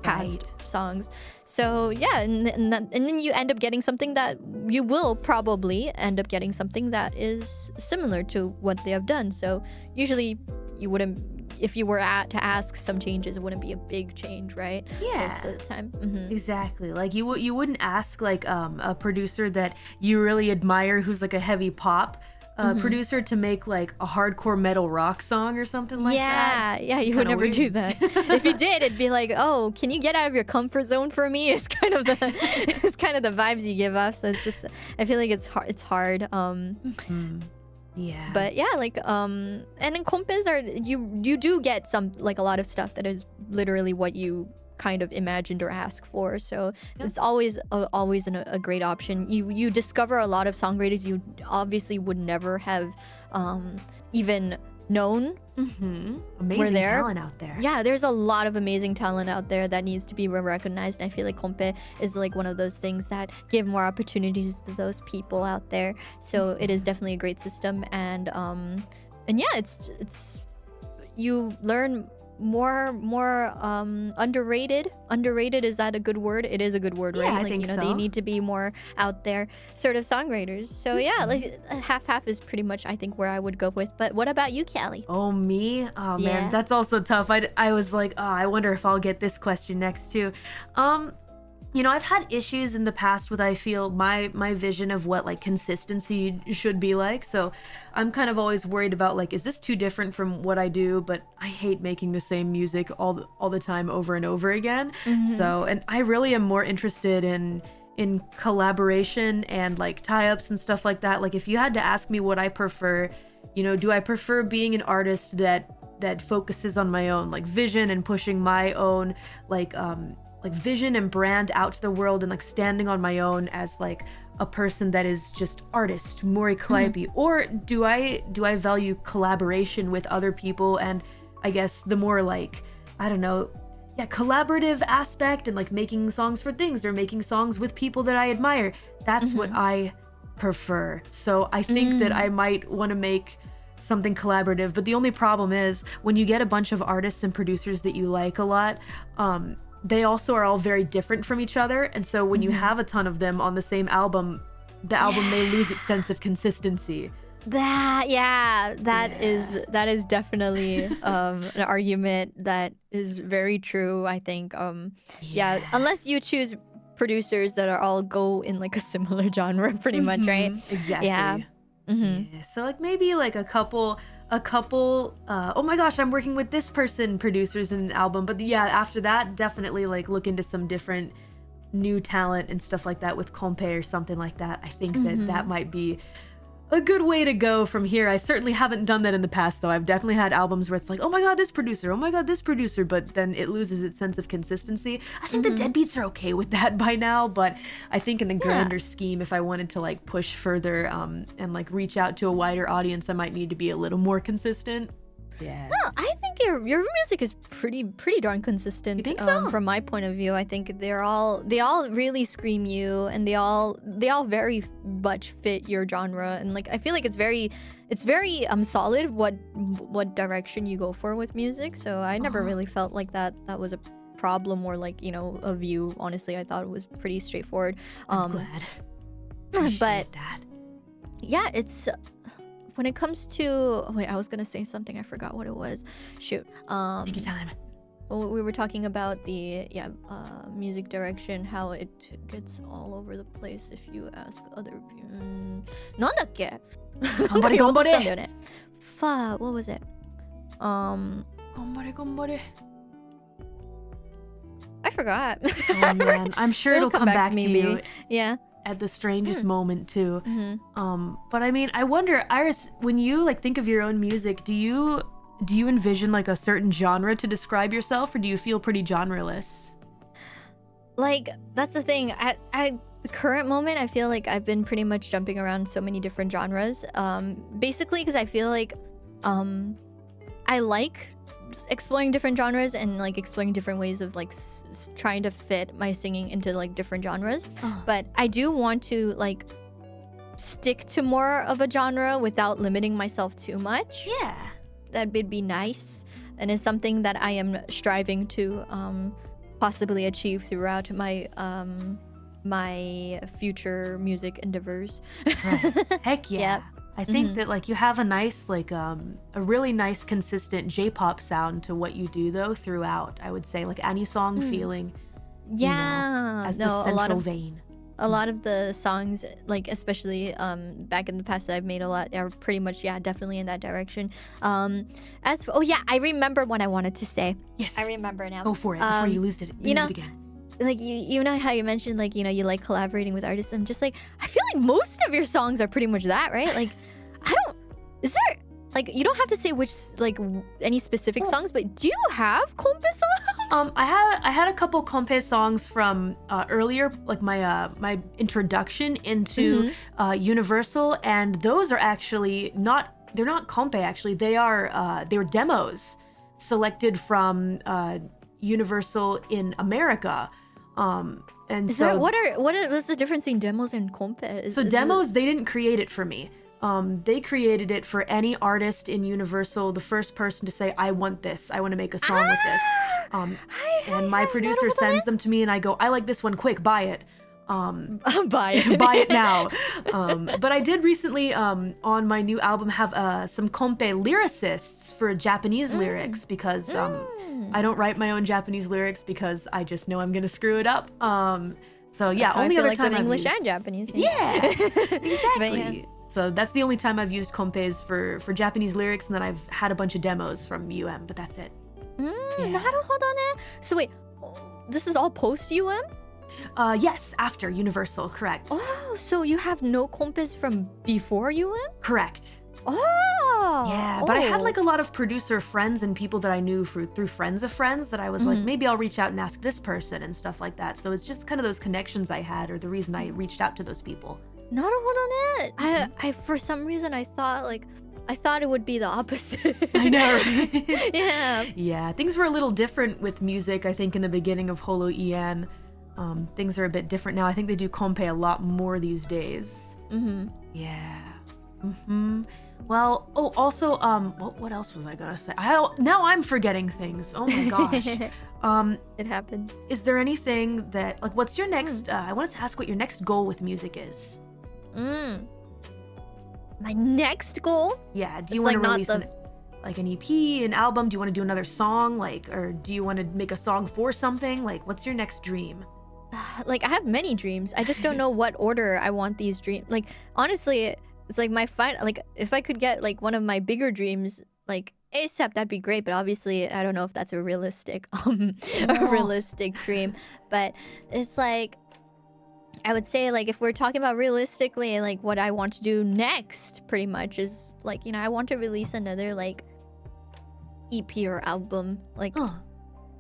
past songs. So and then you end up getting something that you will probably end up getting something that is similar to what they have done. So usually you wouldn't if you were to ask some changes, it wouldn't be a big change, right? Yeah. Most of the time. Exactly. Like you wouldn't ask like a producer that you really admire who's like a heavy pop producer to make like a hardcore metal rock song or something like that. Yeah, you would never weird. do that. If you did, it'd be like, oh, can you get out of your comfort zone for me? It's kind of the vibes you give off. So it's just, I feel like it's hard. Yeah. But yeah, like and then compes are, you do get some, like a lot of stuff that is literally what you kind of imagined or asked for, so it's always a great option. You discover a lot of songwriters you obviously would never have even known Amazing there. talent out there. Yeah, there's a lot of amazing talent out there that needs to be recognized, and I feel like compe is like one of those things that give more opportunities to those people out there. So it is definitely a great system, and yeah, it's you learn more underrated. Is that a good word? It is a good word, right? Yeah, I like think so. They need to be more out there sort of songwriters. So yeah, like half is pretty much I think where I would go with. But what about you, Callie? Oh, me? Oh Yeah. man, that's also tough. I was like, oh, I wonder if I'll get this question next too. You know, I've had issues in the past with, I feel, my vision of what like consistency should be like. So I'm kind of always worried about like, is this too different from what I do? But I hate making the same music all the time over and over again. So, and I really am more interested in collaboration and like tie-ups and stuff like that. Like if you had to ask me what I prefer, you know, do I prefer being an artist that focuses on my own like vision and pushing my own like vision and brand out to the world and like standing on my own as like a person that is just artist, Mori Calliope, or do I value collaboration with other people and I guess the more like, I don't know, yeah, collaborative aspect and like making songs for things or making songs with people that I admire. That's what I prefer. So I think that I might want to make something collaborative, but the only problem is when you get a bunch of artists and producers that you like a lot, they also are all very different from each other, and so when you have a ton of them on the same album, the album may lose its sense of consistency. That is definitely an argument that is very true, I think. Yeah, unless you choose producers that are all go in like a similar genre pretty much, right? Exactly. Yeah. Yeah, so like maybe like a couple oh my gosh, I'm working with this person producers in an album, but yeah, after that definitely like look into some different new talent and stuff like that with compe or something like that. I think that might be a good way to go from here. I certainly haven't done that in the past though. I've definitely had albums where it's like, oh my god, this producer, oh my god, this producer, but then it loses its sense of consistency. I think the Deadbeats are okay with that by now, but I think in the grander scheme, if I wanted to like push further and like reach out to a wider audience, I might need to be a little more consistent. Yeah. No, I think your music is pretty darn consistent. You think so? From my point of view, I think they all really scream you, and they all very much fit your genre, and like I feel like it's very solid what direction you go for with music. So I never really felt like that was a problem or like, you know, a view. Honestly, I thought it was pretty straightforward. I'm glad. But that. yeah, it's. When it comes to wait, I was gonna say something, I forgot what it was. Shoot. Take your time. Well, we were talking about the music direction, how it gets all over the place if you ask other people. なんだっけ? 頑張れ頑張れ. What was it? 頑張れ頑張れ. I forgot. Oh man, I'm sure it'll come back to me. you. Yeah. At the strangest moment too. But I mean, I wonder, IRyS, when you like think of your own music, do you envision like a certain genre to describe yourself, or do you feel pretty genreless? Like that's the thing. At the current moment, I feel like I've been pretty much jumping around so many different genres. Basically because I feel like I like exploring different genres and like exploring different ways of like trying to fit my singing into like different genres. But I do want to like stick to more of a genre without limiting myself too much. Yeah, that would be nice, and it's something that I am striving to possibly achieve throughout my my future music endeavors. Right. Heck yeah. Yep. I think that like you have a nice like a really nice consistent J-pop sound to what you do though throughout. I would say like any song feeling, as the central vein. A lot of the songs, like especially back in the past that I've made a lot, are pretty much definitely in that direction. I remember what I wanted to say. Yes, I remember now. Go for it before you lose it. Lose it again. Like you know how you mentioned like you like collaborating with artists. I'm just like, I feel like most of your songs are pretty much that, right? Like is there like, you don't have to say which like any specific songs, but do you have kompe songs? I had a couple kompe songs from earlier, like my introduction into Universal, and those are actually they're not kompe actually. They're demos selected from Universal in America. What's the difference between demos and kompe? Demos, they didn't create it for me. They created it for any artist in Universal, the first person to say, I want this, I want to make a song with this. And my producer sends them to me and I go, I like this one, quick, buy it. Buy it. Buy it now. But I did recently, on my new album, have some kompe lyricists for Japanese lyrics because I don't write my own Japanese lyrics because I just know I'm going to screw it up. So yeah, only other time I've English used... and Japanese. Yeah, exactly. So that's the only time I've used kompes for Japanese lyrics, and then I've had a bunch of demos from UM, but that's it. なるほどね. So wait, this is all post UM? Yes, after Universal, correct. Oh, so you have no kompes from before UM? Correct. Oh! Yeah, but I had like a lot of producer friends and people that I knew through friends of friends that I was like, maybe I'll reach out and ask this person and stuff like that. So it's just kind of those connections I had, or the reason I reached out to those people. なるほどね. I for some reason I thought it would be the opposite. I know, right? Yeah. Yeah, things were a little different with music, I think, in the beginning of Holo EN. Things are a bit different now. I think they do kompe a lot more these days. Yeah. Well, also, what else was I gonna say? Now I'm forgetting things. Oh my gosh. It happens. Is there anything that, like, what's your next, I wanted to ask what your next goal with music is. My next goal? Yeah, do you want to release an EP, an album? Do you want to do another song? Like, or do you want to make a song for something? Like, what's your next dream? Like, I have many dreams. I just don't know what order I want these dreams. Like, honestly, it's like if I could get like one of my bigger dreams, like ASAP, that'd be great. But obviously, I don't know if that's a realistic, a realistic dream. But it's like, I would say, like, if we're talking about realistically, like, what I want to do next, pretty much, is, like, I want to release another, like, EP or album. Like,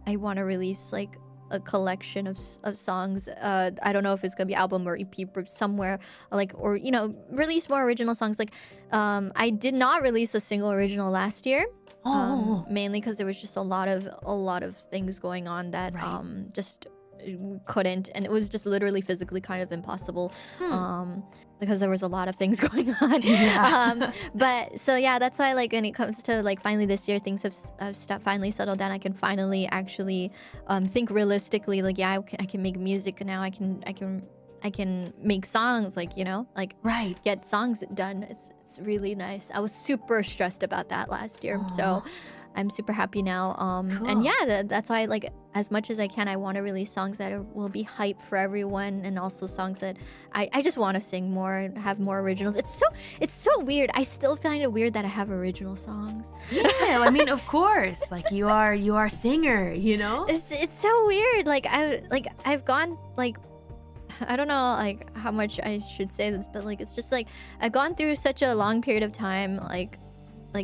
I want to release, like, a collection of songs. I don't know if it's gonna be album or EP, but somewhere, like, or, release more original songs. Like, I did not release a single original last year. Mainly because there was just a lot of things going on that just couldn't, and it was just literally physically kind of impossible because there was a lot of things going on. But so yeah, that's why, like, when it comes to, like, finally this year, things have finally settled down. I can finally actually think realistically, like, yeah, I can make music now. I can make songs, like, get songs done. It's really nice. I was super stressed about that last year. So I'm super happy now. Cool. And yeah, that's why, like, as much as I can, I want to release songs that will be hype for everyone, and also songs that I just want to sing more, have more originals. It's so weird. I still find it weird that I have original songs. Yeah, I mean, of course, like, you are a singer, It's so weird. Like, I've gone, like, I don't know, like, how much I should say this, but, like, it's just like I've gone through such a long period of time, like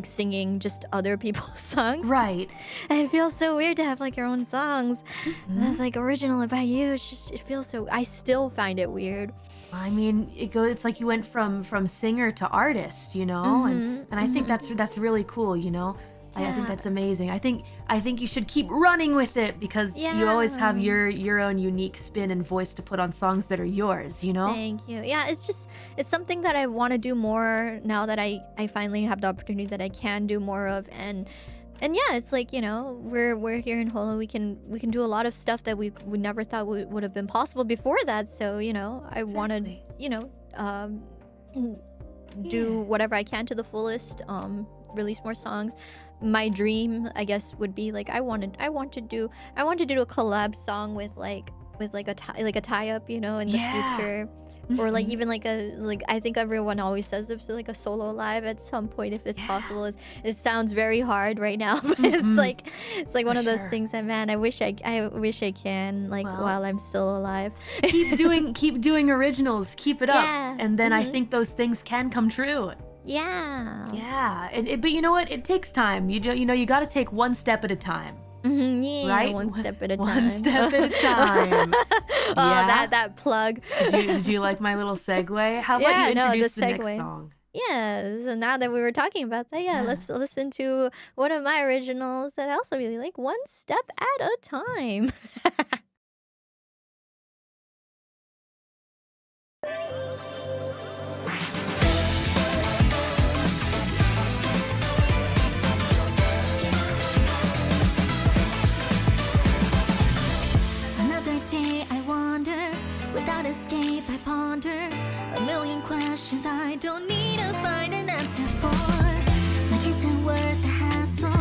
singing just other people's songs. Right. And it feels so weird to have, like, your own songs. That's, like, original by you. It feels so, I still find it weird. I mean, it's like you went from singer to artist, and I think that's really cool, I think that's amazing. I think you should keep running with it, because you always have your own unique spin and voice to put on songs that are yours, Thank you. Yeah, it's something that I want to do more now that I finally have the opportunity that I can do more of. And yeah, it's like, we're here in Holo. We can do a lot of stuff that we never thought would have been possible before that. So, I wanted, do whatever I can to the fullest. Release more songs. My dream, I guess, would be like I want to do a collab song with a tie up, you know, in the future. Or like even like I think everyone always says it's like a solo live at some point if it's possible. It sounds very hard right now, but it's like one of those things that, man, I wish I can, like, while I'm still alive. keep doing originals, keep it up, and then I think those things can come true. Yeah, but you know what? It takes time. You got to take one step at a time. Right? One step at a time. One step at a time. That plug. Did you like my little segue? How about you introduce the next song? Yeah, so now that we were talking about that, let's listen to one of my originals that I also really like, One Step at a Time. Another day I wander, without escape I ponder a million questions I don't need to find an answer for. Like, is it worth the hassle,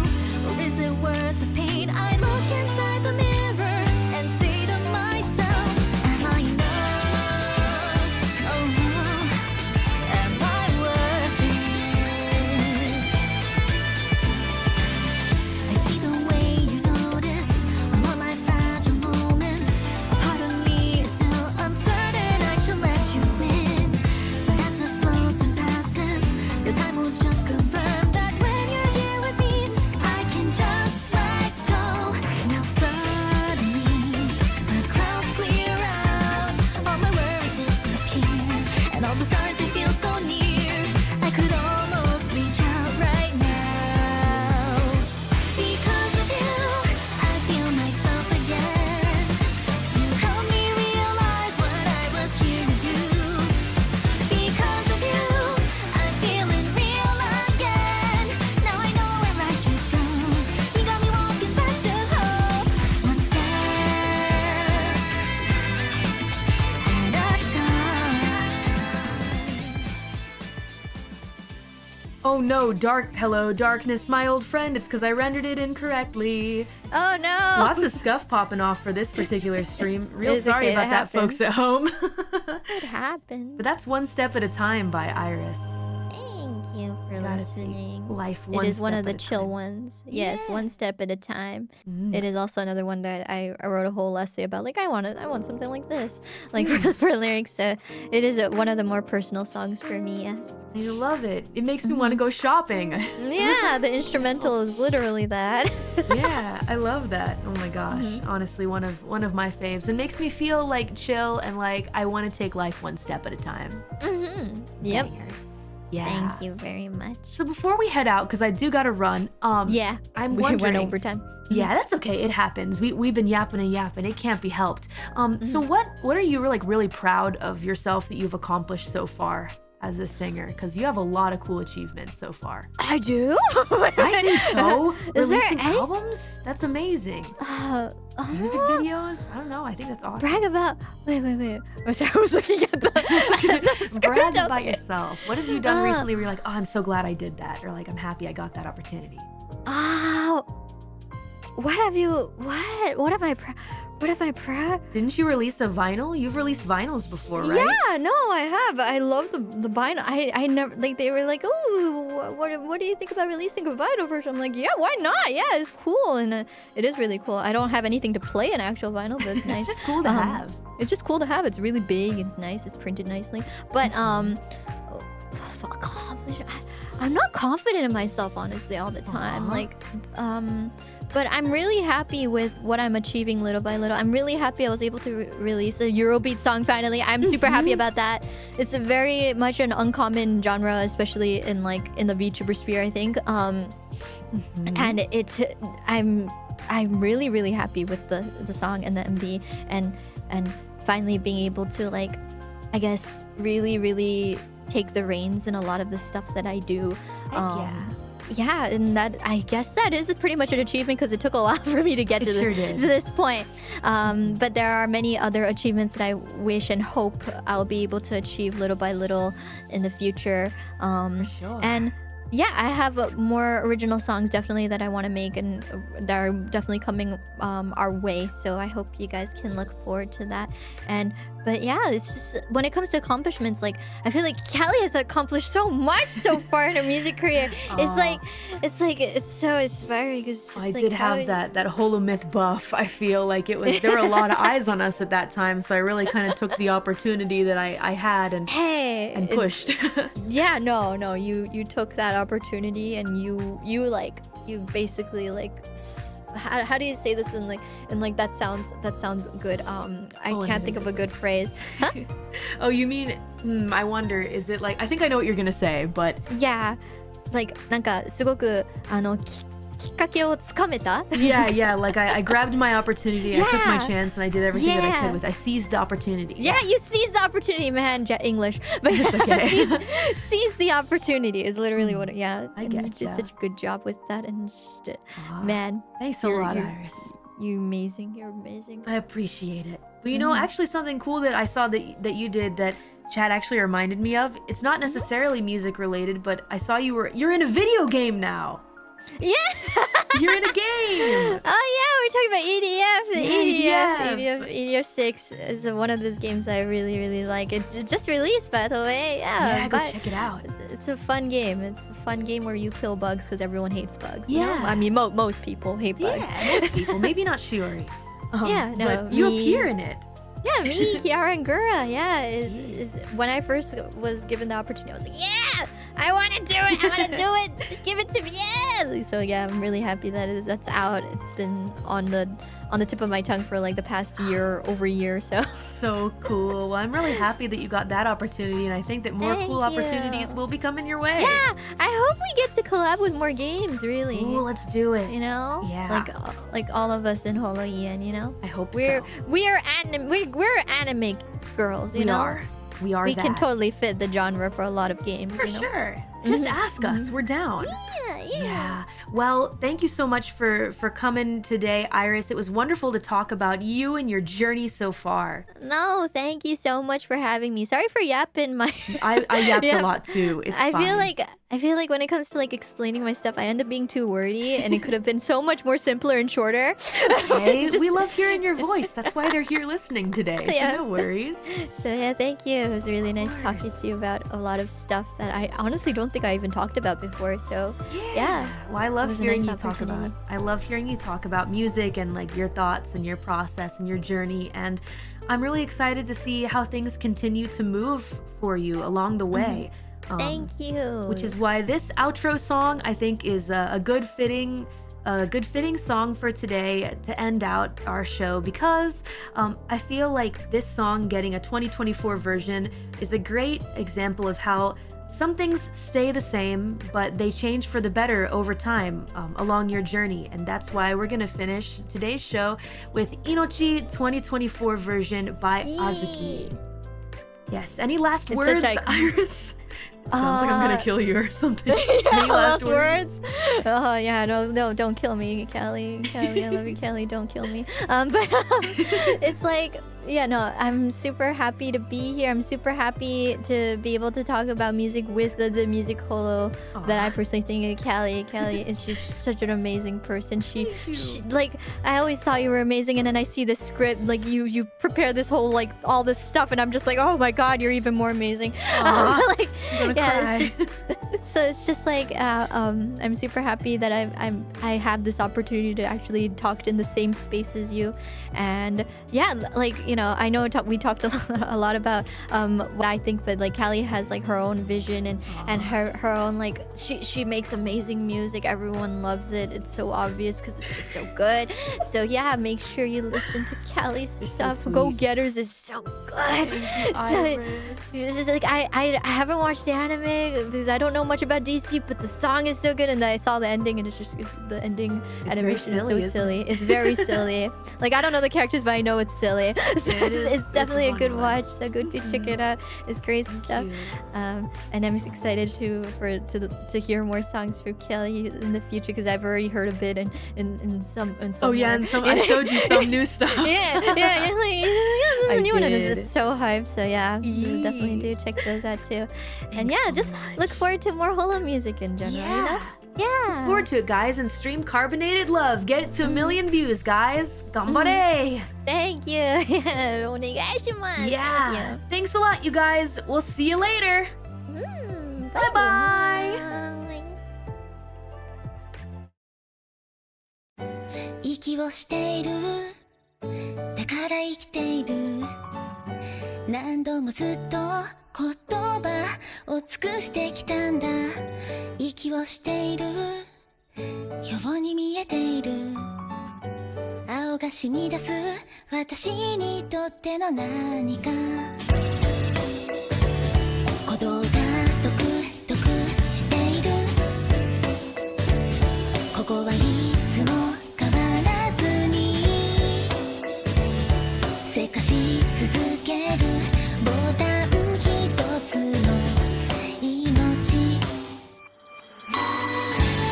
or is it worth the pain? I look inside the mirror and say to myself, am I enough? Oh no, am I worth it? I see the way you notice all my fragile moments. Part of me is still uncertain, I should let you in. But as it flows and passes, your time will just confirm that when you're here with me, I can just let go. Now suddenly, the clouds clear out, all my worries disappear, and all the stars, they feel so near. I could almost reach out right now. Because of you, I feel myself again. You helped me realize what I was here to do. Because of you, I'm feeling real again. Now I know where I should go. You got me walking back to hope. One step at a time. Oh no, hello darkness, my old friend. It's because I rendered it incorrectly. Oh no! Lots of scuff popping off for this particular stream. Real It's sorry okay, about it that, folks at home. It happened. But that's One Step at a Time by IRyS. Thank you for Gotta listening. take life It one is one step of the at a chill time. ones. Yes, Yeah. one step at a time. Mm. It is also another one that I wrote a whole essay about. Like, I want something like this, like for lyrics. So it is one of the more personal songs for me. Yes. I love it. It makes me want to go shopping. Yeah, the instrumental is literally that. Yeah, I love that. Oh my gosh. Honestly, one of my faves. It makes me feel like chill and like I want to take life one step at a time. Yep. Banger. Yeah. Thank you very much. So before we head out, because I do gotta run. Yeah. I'm We wondering. went overtime. Yeah, that's okay. It happens. We've been yapping and yapping. It can't be helped. So what are you really proud of yourself that you've accomplished so far as a singer? Because you have a lot of cool achievements so far. I do. I think so. Is there Releasing any? albums? That's amazing. Music videos? I don't know. I think that's awesome. Brag about. Wait. Oh, sorry, I was looking at the. Brag script. about yourself. What have you done recently where you're like, oh, I'm so glad I did that, or like, I'm happy I got that opportunity? Oh. What have I proud? Didn't you release a vinyl? You've released vinyls before, right? Yeah, no, I have. I love the vinyl. I never, like, they were like, oh, what do you think about releasing a vinyl version? I'm like, yeah, why not? Yeah, it's cool, and it is really cool. I don't have anything to play an actual vinyl, but it's nice. It's just cool to have. It's just cool to have. It's really big. It's nice. It's printed nicely. But I'm not confident in myself, honestly, all the time. Like, but I'm really happy with what I'm achieving little by little. I'm really happy I was able to release a Eurobeat song finally. I'm super happy about that. It's a very much an uncommon genre, especially in the VTuber sphere, I think. And I'm really, really happy with the song and the MV and finally being able to, like, I guess really, really take the reins in a lot of the stuff that I do. Yeah. yeah, and that I guess that is pretty much an achievement because it took a lot for me to get to this point. But there are many other achievements that I wish and hope I'll be able to achieve little by little in the future. For sure. And yeah, I have more original songs definitely that I want to make, and that are definitely coming our way. So I hope you guys can look forward to that. But yeah, it's just when it comes to accomplishments, like I feel like Callie has accomplished so much so far in her music career. It's so inspiring. I did have that HoloMyth buff. I feel like there were a lot of eyes on us at that time, so I really kind of took the opportunity that I had and pushed. Yeah, no, you took that opportunity and you basically like. How do you say this in like that sounds good. I can't think of a good phrase. Huh? Oh, you mean I wonder, is it like, I think I know what you're gonna say, but yeah, like なんかすごくきっかけをつかめた? Yeah, like I grabbed my opportunity, I took my chance, and I did everything that I could with. I seized the opportunity. Yeah, you seized the opportunity, man. English, but it's okay. seize the opportunity is literally what. I get you did such a good job with that, and just man. Thanks a lot, IRyS. You're amazing. You're amazing. I appreciate it. But you know, actually, something cool that I saw that you did that Chad actually reminded me of. It's not necessarily music related, but I saw you're in a video game now. Yeah, you're in a game. Oh yeah, we're talking about EDF 6 is one of those games that I really, really like. It just released, by the way. Yeah, go check it out. It's a fun game. It's a fun game where you kill bugs because everyone hates bugs. Yeah, you know? I mean, most people hate bugs. Yeah, most people. Maybe not Shiori. But you appear in it. Yeah, me, Kiara, and Gura. Yeah, is when I first was given the opportunity, I was like, yeah, I want to do it. I want to do it. Just give it to me. Yeah. So yeah, I'm really happy that that's out. It's been on the tip of my tongue for like the past over a year or so. So cool. Well, I'm really happy that you got that opportunity, and I think that more cool opportunities will be coming your way. Yeah, I hope we get to collab with more games. Really. Ooh, let's do it. You know. Yeah. Like all of us in Holo Ian. You know. I hope we're anime girls. You know. We are. We can totally fit the genre for a lot of games. For sure. Just ask us. We're down. Yeah. Well, thank you so much for coming today, IRyS. It was wonderful to talk about you and your journey so far. No, thank you so much for having me. Sorry for yapping my... I yapped a lot too. It's fine. I feel like when it comes to like explaining my stuff, I end up being too wordy, and it could have been so much more simpler and shorter. Okay, we love hearing your voice. That's why they're here listening today. So no worries. So yeah, thank you. It was really nice talking to you about a lot of stuff that I honestly don't think I even talked about before. So yeah. Well, I love hearing you talk about. I love hearing you talk about music and like your thoughts and your process and your journey. And I'm really excited to see how things continue to move for you along the way. Thank you. Which is why this outro song I think is a good fitting song for today to end out our show, because I feel like this song getting a 2024 version is a great example of how some things stay the same, but they change for the better over time along your journey. And that's why we're gonna finish today's show with Inochi 2024 version by Azuki. Yes, any last words, IRyS? Sounds like I'm gonna kill you or something. Any last words? Oh yeah, no, don't kill me, Callie, I love you, Callie, don't kill me. But it's like, yeah, no, I'm super happy to be here. I'm super happy to be able to talk about music with the music holo that I personally think of Callie. Callie is just such an amazing person. She like, I always thought you were amazing, and then I see the script, like you prepare this whole like all this stuff, and I'm just like, oh my god, you're even more amazing. Like, yeah, it's just like I'm super happy that I have this opportunity to actually talk in the same space as you, and yeah, like, you know, I know we talked a lot about what I think, but like Callie has like her own vision and her own, like, she makes amazing music. Everyone loves it. It's so obvious because it's just so good. So yeah, make sure you listen to Callie's stuff. So Go Getters is so good. So it's just like I haven't watched the anime because I don't know much about DC, but the song is so good, and I saw the ending, and the ending animation is so silly. It's very silly. Like, I don't know the characters, but I know it's silly. So it's definitely a good watch. So go to check it out. It's great stuff. And I'm excited to hear more songs from Kelly in the future because I've already heard a bit in some. Oh yeah, and I showed you some new stuff. yeah. You're like, this is a new one, and it's so hyped. So yeah, definitely do check those out too. And yeah, just look forward to more Holo music in general. You know? Yeah. Look forward to it, guys, and stream Carbonated Love. Get it to 1 million views, guys. Ganbare! Thank you. Onegaishimasu. Yeah. Thanks a lot, you guys. We'll see you later. Bye-bye. 息をしているだから生きている何度もずっと言葉を尽くしてきたんだ息をしているように見えている青が染み出す私にとっての何か鼓動がドクドクしているここはいつも変わらずにせかし続けるボタン一つの命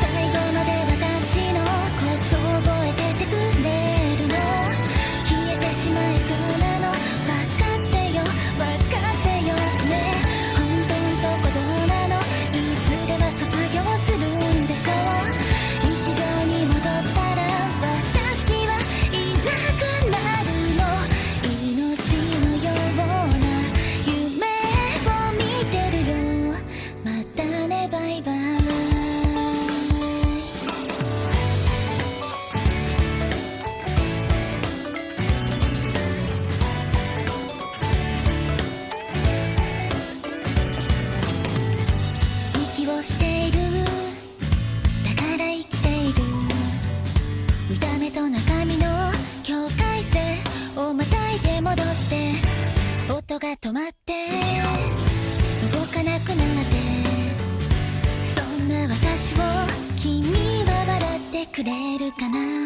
最後まで私のこと覚えててくれるの消えてしまいそうなの分かってよね本当のとこどうなのいずれは卒業するんでしょう日常に戻ったら私はいなくなるの命のような夢を見てるよまたねバイバイ息をしているだから生きている見た目と中身の境界線をまたいで戻って音が止まって動かなくなってそんな私を君は笑ってくれるかな